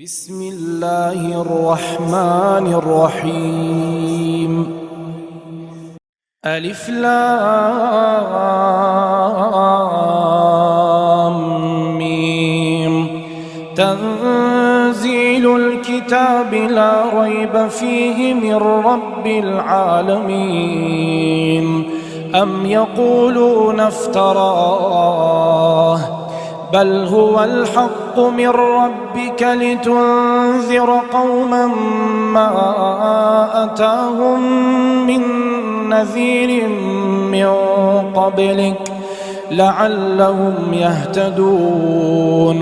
بسم الله الرحمن الرحيم. ألف لام ميم. تنزيل الكتاب لا ريب فيه من رب العالمين. أم يقولون افتراه بل هو الحق من ربك لتنذر قوما ما أتاهم من نذير من قبلك لعلهم يهتدون.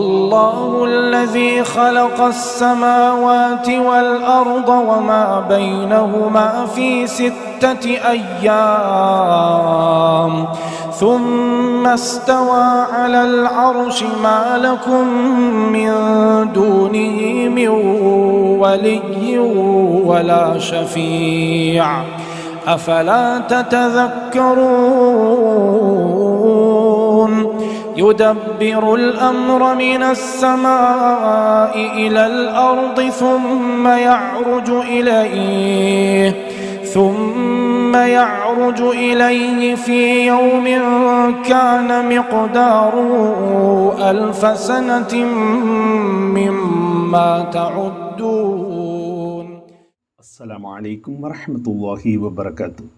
الله الذي خلق السماوات والأرض وما بينهما في 6 أيام ثم استوى على العرش ما لكم من دونه من ولي ولا شفيع أفلا تتذكرون. يدبر الأمر من السماء إلى الأرض ثم يعرج إليه في يوم كان مقداره 1000 سنة مما تعدون. അസ്സലാമു അലൈക്കും വറഹ്മത്തുള്ളാഹി വബറകാതുഹു.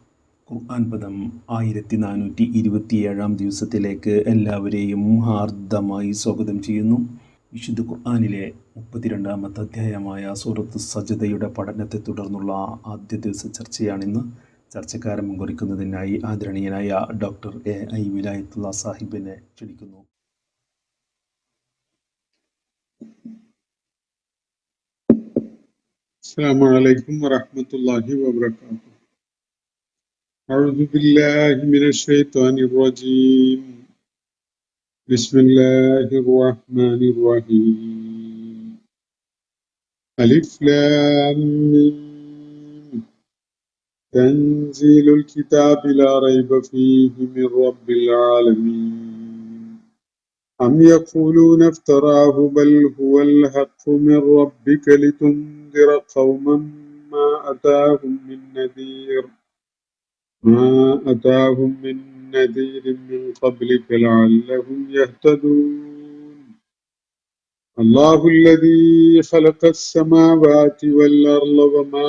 ഖുർആൻ പദം 1427 ദിവസത്തിലേക്ക് എല്ലാവരെയും ഹാർദമായി സ്വാഗതം ചെയ്യുന്നു. വിശുദ്ധ ഖുർആനിലെ 32ാമത്തെ അധ്യായമായ സൂറത്ത് സജ്ദയുടെ പഠനത്തെ തുടർന്നുള്ള ആദ്യ ദിവസ ചർച്ചയാണിന്ന്. ചർച്ചക്കാരൻ കുറിക്കുന്നതിനായി ആദരണീയനായ ഡോക്ടർ എ.ഐ. വിലായത്തുള്ള സാഹിബിനെ ക്ഷണിക്കുന്നു. السلام عليكم ورحمة الله وبركاته. أعوذ بالله من الشيطان الرجيم. بسم الله الرحمن الرحيم. ألف لام ميم. تنزيل الكتاب لا ريب فيه من رب العالمين. أم يقولون افتراه بل هو الحق من ربك لتنذر قوما ما أتاهم من نذير من قبلك لعلهم يهتدون. الله الذي خلق السماوات والأرض وما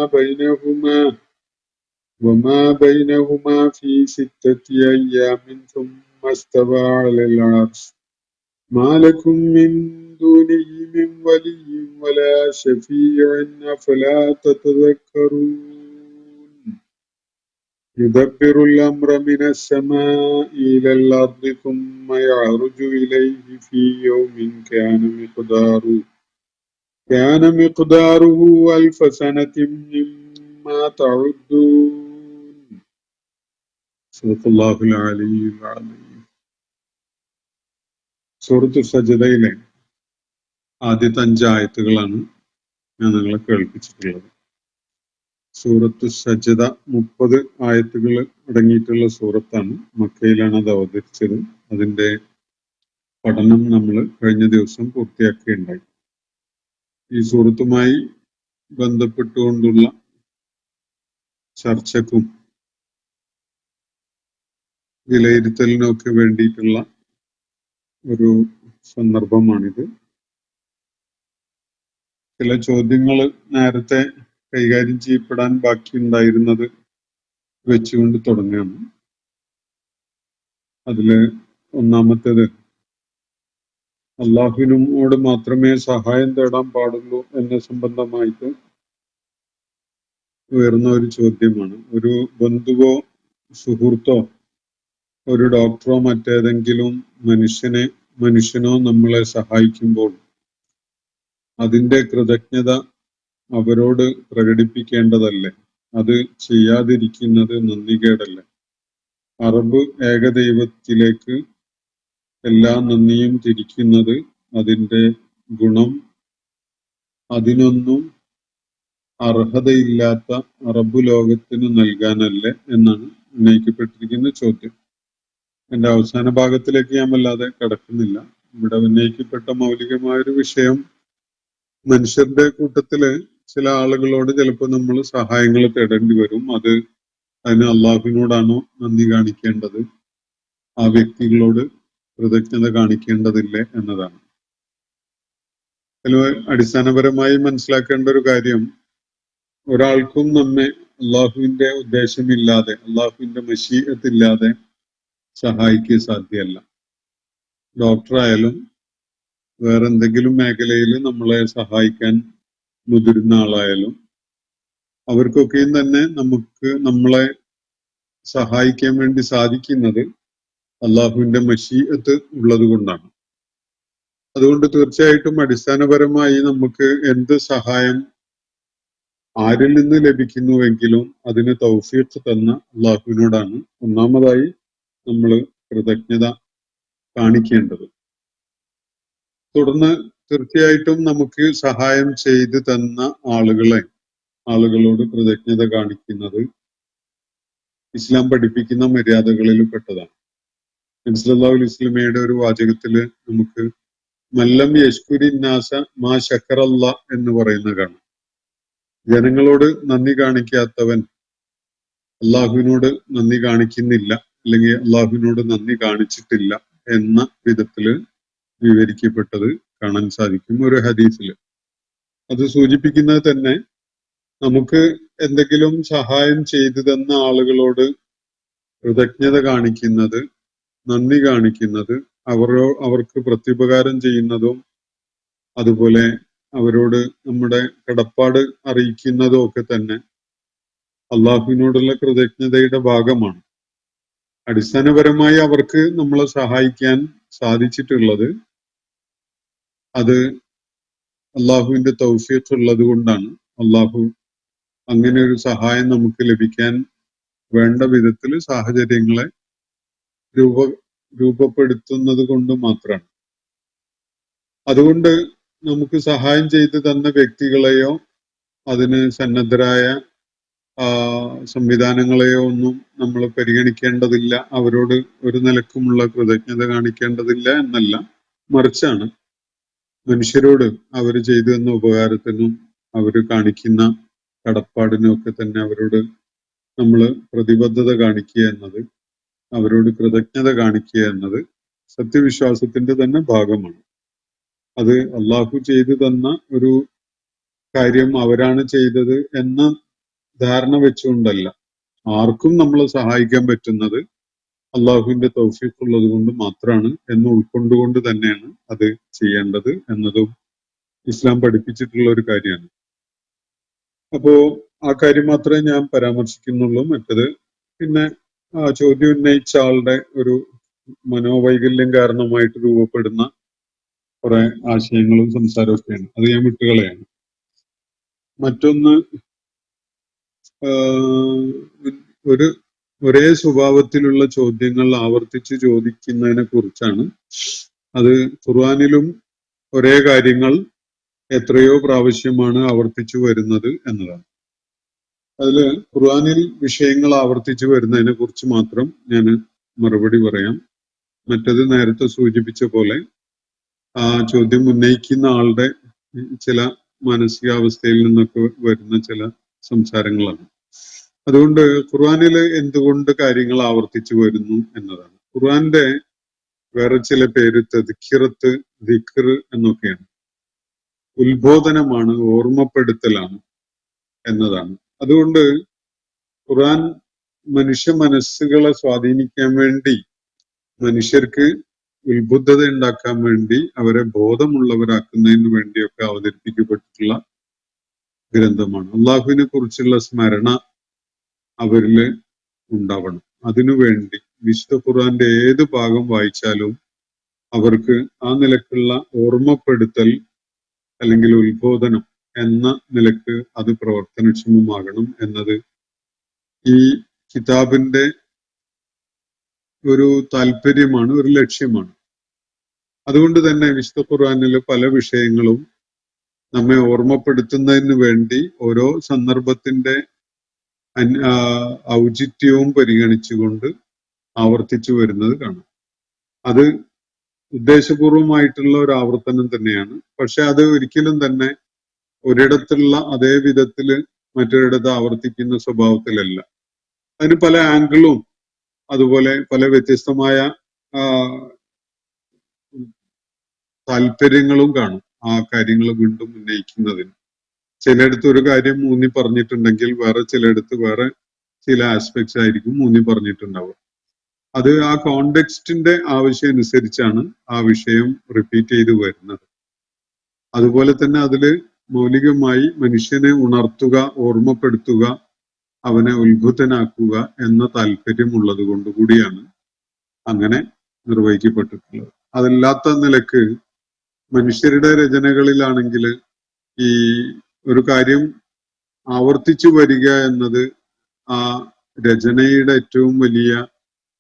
بينهما في 6 أيام ثم استوى على العرش ما لكم من دونه من ولي ولا شفيع أفلا تتذكرون. يدبر الأمر من السماء إلى الأرض ثم يعرج إليه في يوم كان مقداره 1000 سنة مما تعدون. صدق الله العلي العظيم. സൂറത്ത് സജ്ദയിലെ ആദ്യത്തെ 5 ആയത്തുകളാണ് ഞാൻ നിങ്ങളെ കേൾപ്പിച്ചിട്ടുള്ളത്. സൂറത്ത് സജ്ദ 30 ആയത്തുകൾ അടങ്ങിയിട്ടുള്ള സൂറത്താണ്. മക്കയിലാണ് അത് അവതരിച്ചത്. അതിൻ്റെ പഠനം നമ്മൾ കഴിഞ്ഞ ദിവസം പൂർത്തിയാക്കുകയുണ്ടായി. ഈ സൂറത്തുമായി ബന്ധപ്പെട്ടുകൊണ്ടുള്ള ചർച്ചക്കും വിലയിരുത്തലിനൊക്കെ വേണ്ടിയിട്ടുള്ള ഒരു സന്ദർഭമാണിത്. ചില ചോദ്യങ്ങൾ നേരത്തെ കൈകാര്യം ചെയ്യപ്പെടാൻ ബാക്കിയുണ്ടായിരുന്നത് വെച്ചുകൊണ്ട് തുടങ്ങുകയാണ്. അതില് ഒന്നാമത്തേത്, അള്ളാഹുവിനോട് മാത്രമേ സഹായം തേടാൻ പാടുള്ളൂ എന്ന സംബന്ധമായിട്ട് ഉയർന്ന ഒരു ചോദ്യമാണ്. ഒരു ബന്ധുവോ സുഹൃത്തോ ഒരു ഡോക്ടറോ മറ്റേതെങ്കിലും മനുഷ്യനോ നമ്മളെ സഹായിക്കുമ്പോൾ അതിൻ്റെ കൃതജ്ഞത അവരോട് പ്രകടിപ്പിക്കേണ്ടതല്ലേ? അത് ചെയ്യാതിരിക്കുന്നത് നന്ദികേടല്ലേ? അറബ് ഏകദൈവത്തിലേക്ക് എല്ലാ നന്ദിയും തിരിക്കുന്നത് അതിൻ്റെ ഗുണം അതിനൊന്നും അർഹതയില്ലാത്ത അറബ് ലോകത്തിന് നൽകാനല്ലേ എന്നാണ് ഉന്നയിക്കപ്പെട്ടിരിക്കുന്ന ചോദ്യം. എൻ്റെ അവസാന ഭാഗത്തിലേക്ക് ഞാൻ വല്ലാതെ കടക്കുന്നില്ല. ഇവിടെ ഉന്നയിക്കപ്പെട്ട മൗലികമായൊരു വിഷയം മനുഷ്യരുടെ കൂട്ടത്തില് ചില ആളുകളോട് ചിലപ്പോൾ നമ്മൾ സഹായങ്ങൾ തേടേണ്ടി വരും. അതിന് അള്ളാഹുവിനോടാണോ നന്ദി കാണിക്കേണ്ടത്, ആ വ്യക്തികളോട് കൃതജ്ഞത കാണിക്കേണ്ടതില്ലേ എന്നതാണ്. അതിൽ അടിസ്ഥാനപരമായി മനസ്സിലാക്കേണ്ട ഒരു കാര്യം, ഒരാൾക്കും നമ്മെ അള്ളാഹുവിന്റെ ഉദ്ദേശമില്ലാതെ, അള്ളാഹുവിന്റെ മശീഅത്തില്ലാതെ സഹായിക്കുക സാധ്യമല്ല. ഡോക്ടറായാലും വേറെന്തെങ്കിലും മേഖലയിൽ നമ്മളെ സഹായിക്കാൻ മുതിരുന്ന ആളായാലും അവർക്കൊക്കെയും തന്നെ നമ്മളെ സഹായിക്കാൻ വേണ്ടി സാധിക്കുന്നത് അള്ളാഹുവിന്റെ മശീഅത്ത് ഉള്ളത് കൊണ്ടാണ്. അതുകൊണ്ട് തീർച്ചയായിട്ടും അടിസ്ഥാനപരമായി നമുക്ക് എന്ത് സഹായം ആരിൽ നിന്ന് ലഭിക്കുന്നുവെങ്കിലും അതിന് തൗഫീഖ് തന്ന അള്ളാഹുവിനോടാണ് ഒന്നാമതായി നമ്മൾ കൃതജ്ഞത കാണിക്കേണ്ടത്. തുടർന്ന് തീർച്ചയായിട്ടും നമുക്ക് സഹായം ചെയ്തു തന്ന ആളുകളോട് കൃതജ്ഞത കാണിക്കുന്നത് ഇസ്ലാം പഠിപ്പിക്കുന്ന മര്യാദകളിൽ പെട്ടതാണ്. നബി സല്ലല്ലാഹു അലൈഹി വസല്ലമയുടെ ഒരു വാചകത്തില് നമുക്ക് മല്ലം യശ്കുരി നാസ മാ ശക്കറല്ല എന്ന് പറയുന്ന കാണാം. ജനങ്ങളോട് നന്ദി കാണിക്കാത്തവൻ അള്ളാഹുവിനോട് നന്ദി കാണിക്കുന്നില്ല, അല്ലെങ്കിൽ അള്ളാഹുവിനോട് നന്ദി കാണിച്ചിട്ടില്ല എന്ന വിധത്തില് വിവരിക്കപ്പെട്ടത് കാണാൻ സാധിക്കും ഒരു ഹദീസില്. അത് സൂചിപ്പിക്കുന്നത് തന്നെ നമുക്ക് എന്തെങ്കിലും സഹായം ചെയ്തു തന്ന ആളുകളോട് കൃതജ്ഞത കാണിക്കുന്നത്, നന്ദി കാണിക്കുന്നത്, അവർക്ക് പ്രത്യുപകാരം ചെയ്യുന്നതും അതുപോലെ അവരോട് നമ്മുടെ കടപ്പാട് അറിയിക്കുന്നതും ഒക്കെ തന്നെ അള്ളാഹുവിനോടുള്ള കൃതജ്ഞതയുടെ ഭാഗമാണ്. അടിസ്ഥാനപരമായി അവർക്ക് നമ്മളെ സഹായിക്കാൻ സാധിച്ചിട്ടുള്ളത് അത് അള്ളാഹുവിന്റെ തൗഫീഖ് ഉള്ളത് കൊണ്ടാണ്. അള്ളാഹു അങ്ങനെ ഒരു സഹായം നമുക്ക് ലഭിക്കാൻ വേണ്ട വിധത്തിൽ സാഹചര്യങ്ങളെ രൂപപ്പെടുത്തുന്നത് കൊണ്ട് മാത്രമാണ്. അതുകൊണ്ട് നമുക്ക് സഹായം ചെയ്തു തന്ന വ്യക്തികളെയോ അതിന് സന്നദ്ധരായ സംവിധാനങ്ങളെയോ ഒന്നും നമ്മൾ പരിഗണിക്കേണ്ടതില്ല, അവരോട് ഒരു നിലക്കുമുള്ള കൃതജ്ഞത കാണിക്കേണ്ടതില്ല എന്നല്ല, മറിച്ചാണ് മനുഷ്യരോട് അവർ ചെയ്തു തന്ന ഉപകാരത്തിനും അവർ കാണിക്കുന്ന കടപ്പാടിനും ഒക്കെ തന്നെ അവരോട് നമ്മൾ പ്രതിബദ്ധത കാണിക്കുക എന്നത്, അവരോട് കൃതജ്ഞത കാണിക്കുക എന്നത് സത്യവിശ്വാസത്തിന്റെ തന്നെ ഭാഗമാണ്. അത് അള്ളാഹു ചെയ്തു തന്ന ഒരു കാര്യം അവരാണ് ചെയ്തത് എന്ന ധാരണ വെച്ചുകൊണ്ടല്ല, ആർക്കും നമ്മളെ സഹായിക്കാൻ പറ്റുന്നത് അള്ളാഹുവിന്റെ തൗഫീഖ് ഉള്ളത് കൊണ്ട് മാത്രമാണ് എന്ന് ഉൾക്കൊണ്ടുകൊണ്ട് തന്നെയാണ് അത് ചെയ്യേണ്ടത് എന്നതും ഇസ്ലാം പഠിപ്പിച്ചിട്ടുള്ള ഒരു കാര്യമാണ്. അപ്പോ ആ കാര്യം മാത്രമേ ഞാൻ പരാമർശിക്കുന്നുള്ളൂ. മറ്റത് പിന്നെ ആ ചോദ്യം ഉന്നയിച്ച ആളുടെ ഒരു മനോവൈകല്യം കാരണമായിട്ട് രൂപപ്പെടുന്ന കുറെ ആശയങ്ങളും സംസാരവും ഒക്കെയാണ്, അത് ഞാൻ വിട്ടുകളയാണ്. മറ്റൊന്ന്, ഒരേ സ്വഭാവത്തിലുള്ള ചോദ്യങ്ങൾ ആവർത്തിച്ച് ചോദിക്കുന്നതിനെ കുറിച്ചാണ്. അത് ഖുർആനിലും ഒരേ കാര്യങ്ങൾ എത്രയോ പ്രാവശ്യമാണ് ആവർത്തിച്ചു വരുന്നത് എന്നതാണ്. അതില് ഖുർആനിൽ വിഷയങ്ങൾ ആവർത്തിച്ചു വരുന്നതിനെ കുറിച്ച് മാത്രം ഞാൻ മറുപടി പറയാം. മറ്റത് നേരത്തെ സൂചിപ്പിച്ച പോലെ ആ ചോദ്യം ഉന്നയിക്കുന്ന ആളുടെ ചില മാനസികാവസ്ഥയിൽ നിന്നൊക്കെ വരുന്ന ചില സംസാരങ്ങളാണ്. അതുകൊണ്ട് ഖുർആനില് എന്തുകൊണ്ട് കാര്യങ്ങൾ ആവർത്തിച്ചു വരുന്നു എന്നതാണ്. ഖുർആന്റെ വേറെ ചില പേര് തദ്കിറത്ത്, ദിക്ർ എന്നൊക്കെയാണ്. ഉത്ബോധനമാണ്, ഓർമ്മപ്പെടുത്തലാണ് എന്നതാണ്. അതുകൊണ്ട് ഖുർആൻ മനുഷ്യ മനസ്സുകളെ സ്വാധീനിക്കാൻ വേണ്ടി, മനുഷ്യർക്ക് ഉത്ബുദ്ധത ഉണ്ടാക്കാൻ വേണ്ടി, അവരെ ബോധമുള്ളവരാക്കുന്നതിന് വേണ്ടിയൊക്കെ അവതരിപ്പിക്കപ്പെട്ടിട്ടുള്ള ഗ്രന്ഥമാണ്. അള്ളാഹുവിനെ കുറിച്ചുള്ള സ്മരണ അവരില് ഉണ്ടാവണം. അതിനുവേണ്ടി വിശുദ്ധ ഖുർആന്റെ ഏത് ഭാഗം വായിച്ചാലും അവർക്ക് ആ നിലക്കുള്ള ഓർമ്മപ്പെടുത്തൽ അല്ലെങ്കിൽ ഉത്ബോധനം എന്ന നിലക്ക് അത് പ്രവർത്തനക്ഷമമാകണം എന്നത് ഈ കിതാബിന്റെ ഒരു താല്പര്യമാണ്, ഒരു ലക്ഷ്യമാണ്. അതുകൊണ്ട് തന്നെ വിശുദ്ധ ഖുർആനിലെ പല വിഷയങ്ങളും നമ്മെ ഓർമ്മപ്പെടുത്തുന്നതിന് വേണ്ടി ഓരോ സന്ദർഭത്തിന്റെ ഔചിത്യവും പരിഗണിച്ചുകൊണ്ട് ആവർത്തിച്ചു വരുന്നത് കാണാം. അത് ഉദ്ദേശപൂർവമായിട്ടുള്ള ഒരു ആവർത്തനം തന്നെയാണ്. പക്ഷെ അത് ഒരിക്കലും തന്നെ ഒരിടത്തുള്ള അതേ വിധത്തില് മറ്റൊരിടത്ത് ആവർത്തിക്കുന്ന സ്വഭാവത്തിലല്ല. അതിന് പല ആംഗിളും അതുപോലെ പല വ്യത്യസ്തമായ താല്പര്യങ്ങളും കാണും ആ കാര്യങ്ങൾ വീണ്ടും ഉന്നയിക്കുന്നതിന്. ചിലയിടത്ത് ഒരു കാര്യം ഊന്നി പറഞ്ഞിട്ടുണ്ടെങ്കിൽ വേറെ ചിലയിടത്ത് വേറെ ചില ആസ്പെക്ട്സ് ആയിരിക്കും ഊന്നി പറഞ്ഞിട്ടുണ്ടാവുക. അത് ആ കോണ്ടെക്സ്റ്റിന്റെ ആവശ്യം അനുസരിച്ചാണ് ആ വിഷയം റിപ്പീറ്റ് ചെയ്ത് വരുന്നത്. അതുപോലെ തന്നെ അതില് മൗലികമായി മനുഷ്യനെ ഉണർത്തുക, ഓർമ്മപ്പെടുത്തുക, അവനെ ഉത്ഭുതനാക്കുക എന്ന താല്പര്യമുള്ളത് കൊണ്ടുകൂടിയാണ് അങ്ങനെ നിർവഹിക്കപ്പെട്ടിട്ടുള്ളത്. അതല്ലാത്ത നിലക്ക് മനുഷ്യരുടെ രചനകളിലാണെങ്കിൽ ഈ ഒരു കാര്യം ആവർത്തിച്ചു വരിക എന്നത് ആ രചനയുടെ ഏറ്റവും വലിയ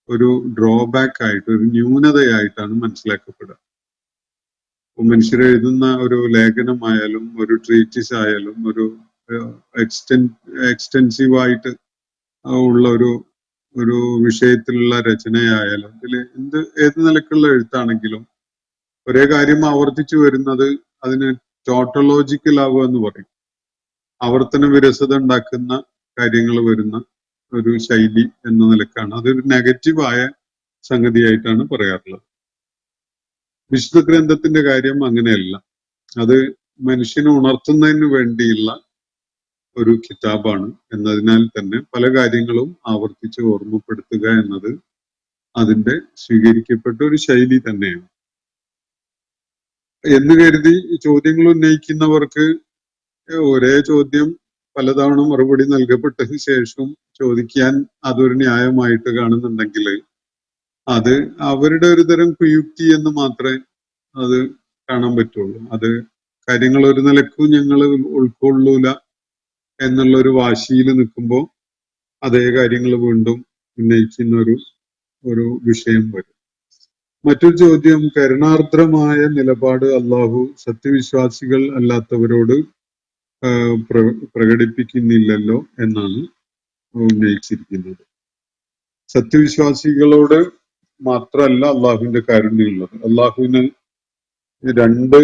ഒരു ഡ്രോബാക്ക് ആയിട്ട്, ഒരു ന്യൂനതയായിട്ടാണ് മനസ്സിലാക്കപ്പെടുക. മനുഷ്യർ എഴുതുന്ന ഒരു ലേഖനമായാലും ഒരു ട്രീറ്റിസ് ആയാലും ഒരു എക്സ്റ്റെൻസീവായിട്ട് ഉള്ള ഒരു വിഷയത്തിലുള്ള രചനയായാലും ഇതിൽ ഏത് നിലക്കുള്ള എഴുത്താണെങ്കിലും ഒരേ കാര്യം ആവർത്തിച്ചു വരുന്നത് അതിന് ടോട്ടോളജിക്കൽ ആവുക എന്ന് പറയും. ആവർത്തന വിരസത ഉണ്ടാക്കുന്ന കാര്യങ്ങൾ വരുന്ന ഒരു ശൈലി എന്ന നിലക്കാണ് അതൊരു നെഗറ്റീവായ സംഗതിയായിട്ടാണ് പറയാറുള്ളത്. വിശുദ്ധ ഗ്രന്ഥത്തിന്റെ കാര്യം അങ്ങനെയല്ല. അത് മനുഷ്യനെ ഉണർത്തുന്നതിന് വേണ്ടിയുള്ള ഒരു കിതാബാണ് എന്നതിനാൽ തന്നെ പല കാര്യങ്ങളും ആവർത്തിച്ച് ഓർമ്മപ്പെടുത്തുക എന്നത് അതിന്റെ സ്വീകരിക്കപ്പെട്ട ഒരു ശൈലി തന്നെയാണ് എന്ന് കരുതി ചോദ്യങ്ങൾ ഉന്നയിക്കുന്നവർക്ക് ഒരേ ചോദ്യം പലതവണ മറുപടി നൽകപ്പെട്ടതിന് ശേഷം ചോദിക്കാൻ അതൊരു ന്യായമായിട്ട് കാണുന്നുണ്ടെങ്കിൽ അത് അവരുടെ ഒരു തരം കുയുക്തി എന്ന് മാത്രമേ അത് കാണാൻ പറ്റുള്ളൂ. അത് കാര്യങ്ങൾ ഒരു നിലക്കും ഞങ്ങൾ ഉൾക്കൊള്ളൂല എന്നുള്ള ഒരു വാശിയിൽ നിൽക്കുമ്പോൾ അതേ കാര്യങ്ങൾ വീണ്ടും ഉന്നയിക്കുന്ന ഒരു വിഷയം വരും. മറ്റൊരു ചോദ്യം, കരുണാർദ്രമായ നിലപാട് അള്ളാഹു സത്യവിശ്വാസികൾ അല്ലാത്തവരോട് പ്രകടിപ്പിക്കുന്നില്ലല്ലോ എന്നാണ് ഉന്നയിച്ചിരിക്കുന്നത്. സത്യവിശ്വാസികളോട് മാത്രമല്ല അള്ളാഹുവിന്റെ കാരുണ്യമുള്ളത്. അള്ളാഹുവിന് രണ്ട്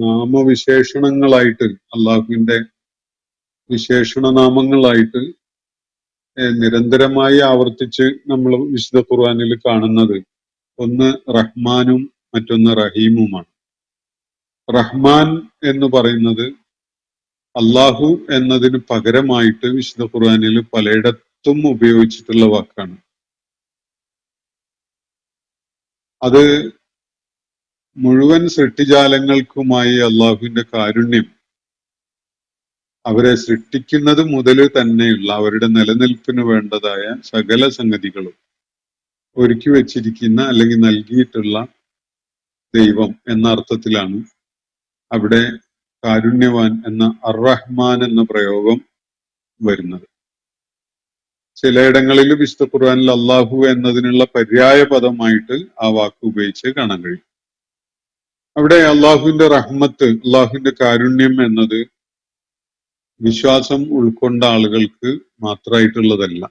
നാമവിശേഷണങ്ങളായിട്ട്, അള്ളാഹുവിന്റെ വിശേഷണ നാമങ്ങളായിട്ട് നിരന്തരമായി ആവർത്തിച്ച് നമ്മൾ വിശുദ്ധ ഖുർആനിൽ കാണുന്നത് ഒന്ന് റഹ്മാനും മറ്റൊന്ന് റഹീമുമാണ്. റഹ്മാൻ എന്ന് പറയുന്നത് അള്ളാഹു എന്നതിന് പകരമായിട്ട് വിശുദ്ധ ഖുർആനിൽ പലയിടത്തും ഉപയോഗിച്ചിട്ടുള്ള വാക്കാണ്. അത് മുഴുവൻ സൃഷ്ടിജാലങ്ങൾക്കുമായി അള്ളാഹുവിന്റെ കാരുണ്യം അവരെ സൃഷ്ടിക്കുന്നത് മുതൽ തന്നെയുള്ള അവരുടെ നിലനിൽപ്പിന് വേണ്ടതായ സകല സംഗതികളും ഒരുക്കി വെച്ചിരിക്കുന്ന അല്ലെങ്കിൽ നൽകിയിട്ടുള്ള ദൈവം എന്ന അർത്ഥത്തിലാണ് അവിടെ കാരുണ്യവാൻ എന്ന അർ-റഹ്മാൻ എന്ന പ്രയോഗം വരുന്നത്. ചിലയിടങ്ങളിൽ വിശുദ്ധ ഖുർആനിൽ അള്ളാഹു എന്നതിനുള്ള പര്യായ പദമായിട്ട് ആ വാക്ക് ഉപയോഗിച്ച് കാണാൻ കഴിയും. അവിടെ അള്ളാഹുവിന്റെ റഹ്മത്ത്, അള്ളാഹുവിന്റെ കാരുണ്യം എന്നത് വിശ്വാസം ഉൾക്കൊണ്ട ആളുകൾക്ക് മാത്രമായിട്ടുള്ളതല്ല,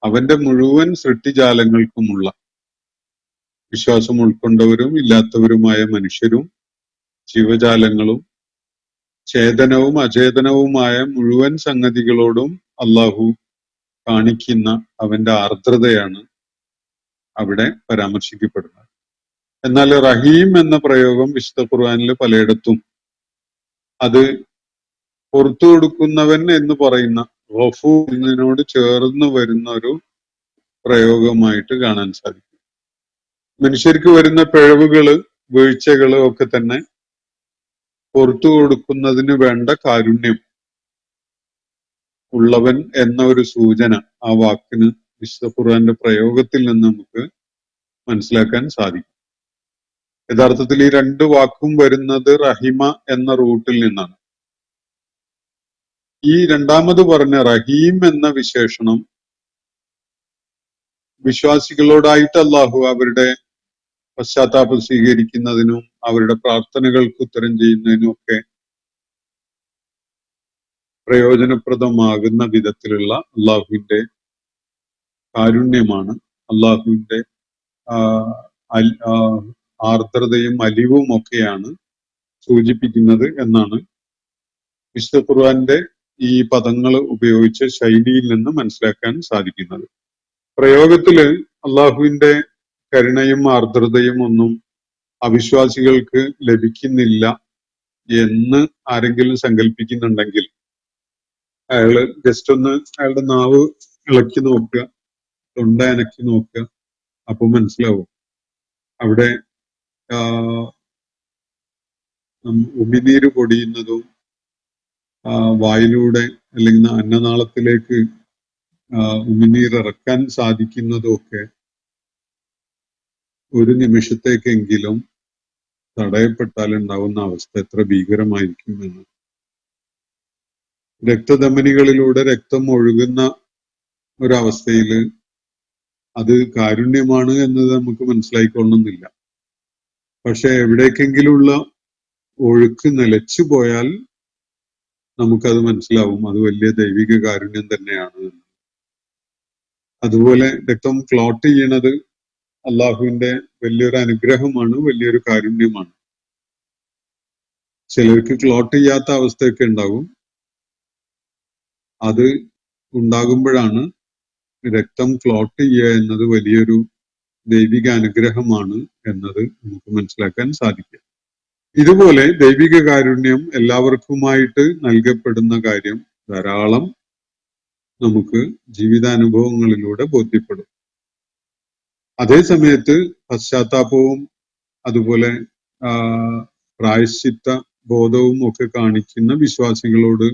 അവന്റെ മുഴുവൻ സൃഷ്ടിജാലങ്ങൾക്കുമുള്ള, വിശ്വാസം ഉൾക്കൊണ്ടവരും ഇല്ലാത്തവരുമായ മനുഷ്യരും ജീവജാലങ്ങളും ചേതനവും അചേതനവുമായ മുഴുവൻ സംഗതികളോടും അള്ളാഹു കാണിക്കുന്ന അവന്റെ ആർദ്രതയാണ് അവിടെ പരാമർശിക്കപ്പെടുന്നത്. എന്നാൽ റഹീം എന്ന പ്രയോഗം വിശുദ്ധ ഖുർആനിൽ പലയിടത്തും അത് പുറത്തു കൊടുക്കുന്നവൻ എന്ന് പറയുന്ന ഗഫൂർ എന്നതിനോട് ചേർന്ന് വരുന്ന ഒരു പ്രയോഗമായിട്ട് കാണാൻ സാധിക്കും. മനുഷ്യർക്ക് വരുന്ന പിഴവുകള്, വീഴ്ചകള് ഒക്കെ തന്നെ പുറത്തു കൊടുക്കുന്നതിന് വേണ്ട കാരുണ്യം ഉള്ളവൻ എന്ന ഒരു സൂചന ആ വാക്കിന് വിശുദ്ധ ഖുർആന്റെ പ്രയോഗത്തിൽ നിന്ന് നമുക്ക് മനസ്സിലാക്കാൻ സാധിക്കും. യഥാർത്ഥത്തിൽ ഈ രണ്ട് വാക്കും വരുന്നത് റഹിമ എന്ന റൂട്ടിൽ നിന്നാണ്. ഈ രണ്ടാമത് പറഞ്ഞ റഹീം എന്ന വിശേഷണം വിശ്വാസികളോടായിട്ട് അള്ളാഹു അവരുടെ പശ്ചാത്താപം സ്വീകരിക്കുന്നതിനും അവരുടെ പ്രാർത്ഥനകൾക്ക് ഉത്തരം ചെയ്യുന്നതിനും ഒക്കെ പ്രയോജനപ്രദമാകുന്ന വിധത്തിലുള്ള അള്ളാഹുവിന്റെ കാരുണ്യമാണ്, അള്ളാഹുവിന്റെ ആർദ്രതയും അലിവും ഒക്കെയാണ് സൂചിപ്പിക്കുന്നത് എന്നാണ് വിശുദ്ധ ഖുർആന്റെ ഈ പദങ്ങൾ ഉപയോഗിച്ച ശൈലിയിൽ നിന്ന് മനസ്സിലാക്കാൻ സാധിക്കുന്നത്. പ്രയോഗത്തില് അള്ളാഹുവിന്റെ കരുണയും ആർദ്രതയും ഒന്നും അവിശ്വാസികൾക്ക് ലഭിക്കുന്നില്ല എന്ന് ആരെങ്കിലും സങ്കല്പിക്കുന്നുണ്ടെങ്കിൽ അയാള് ജസ്റ്റ് ഒന്ന് അയാളുടെ നാവ് ഇളക്കി നോക്കുക, തൊണ്ട അനക്കി നോക്കുക, അപ്പൊ മനസ്സിലാവും അവിടെ ഉമിനീര് പൊടിയുന്നതും വായിലൂടെ അല്ലെങ്കിൽ അന്നനാളത്തിലേക്ക് ഉമിനീർ ഇറക്കാൻ സാധിക്കുന്നതും ഒക്കെ ഒരു നിമിഷത്തേക്കെങ്കിലും തടയപ്പെട്ടാൽ ഉണ്ടാവുന്ന അവസ്ഥ എത്ര ഭീകരമായിരിക്കും എന്ന്. രക്തധമനികളിലൂടെ രക്തം ഒഴുകുന്ന ഒരവസ്ഥയില് അത് കാരുണ്യമാണ് എന്നത് നമുക്ക് മനസ്സിലായിക്കൊള്ളുന്നില്ല. പക്ഷെ എവിടേക്കെങ്കിലുള്ള ഒഴുക്ക് നിലച്ചു പോയാൽ നമുക്കത് മനസ്സിലാവും അത് വലിയ ദൈവിക കാരുണ്യം തന്നെയാണ് എന്ന്. അതുപോലെ രക്തം ക്ലോട്ട് ചെയ്യണത് അള്ളാഹുവിന്റെ വലിയൊരു അനുഗ്രഹമാണ്, വലിയൊരു കാരുണ്യമാണ്. ചിലർക്ക് ക്ലോട്ട് ചെയ്യാത്ത അവസ്ഥയൊക്കെ ഉണ്ടാകും. അത് ഉണ്ടാകുമ്പോഴാണ് രക്തം ക്ലോട്ട് ചെയ്യുക എന്നത് വലിയൊരു ദൈവിക അനുഗ്രഹമാണ് എന്നത് നമുക്ക് മനസ്സിലാക്കാൻ സാധിക്കും. ഇതുപോലെ ദൈവിക കാരുണ്യം എല്ലാവർക്കുമായിട്ട് നൽകപ്പെടുന്ന കാര്യം ധാരാളം നമുക്ക് ജീവിതാനുഭവങ്ങളിലൂടെ ബോധ്യപ്പെടും. അതേ സമയത്ത് പശ്ചാത്താപവും അതുപോലെ പ്രായശ്ചിത്ത ബോധവും ഒക്കെ കാണിക്കുന്ന വിശ്വാസികളോട്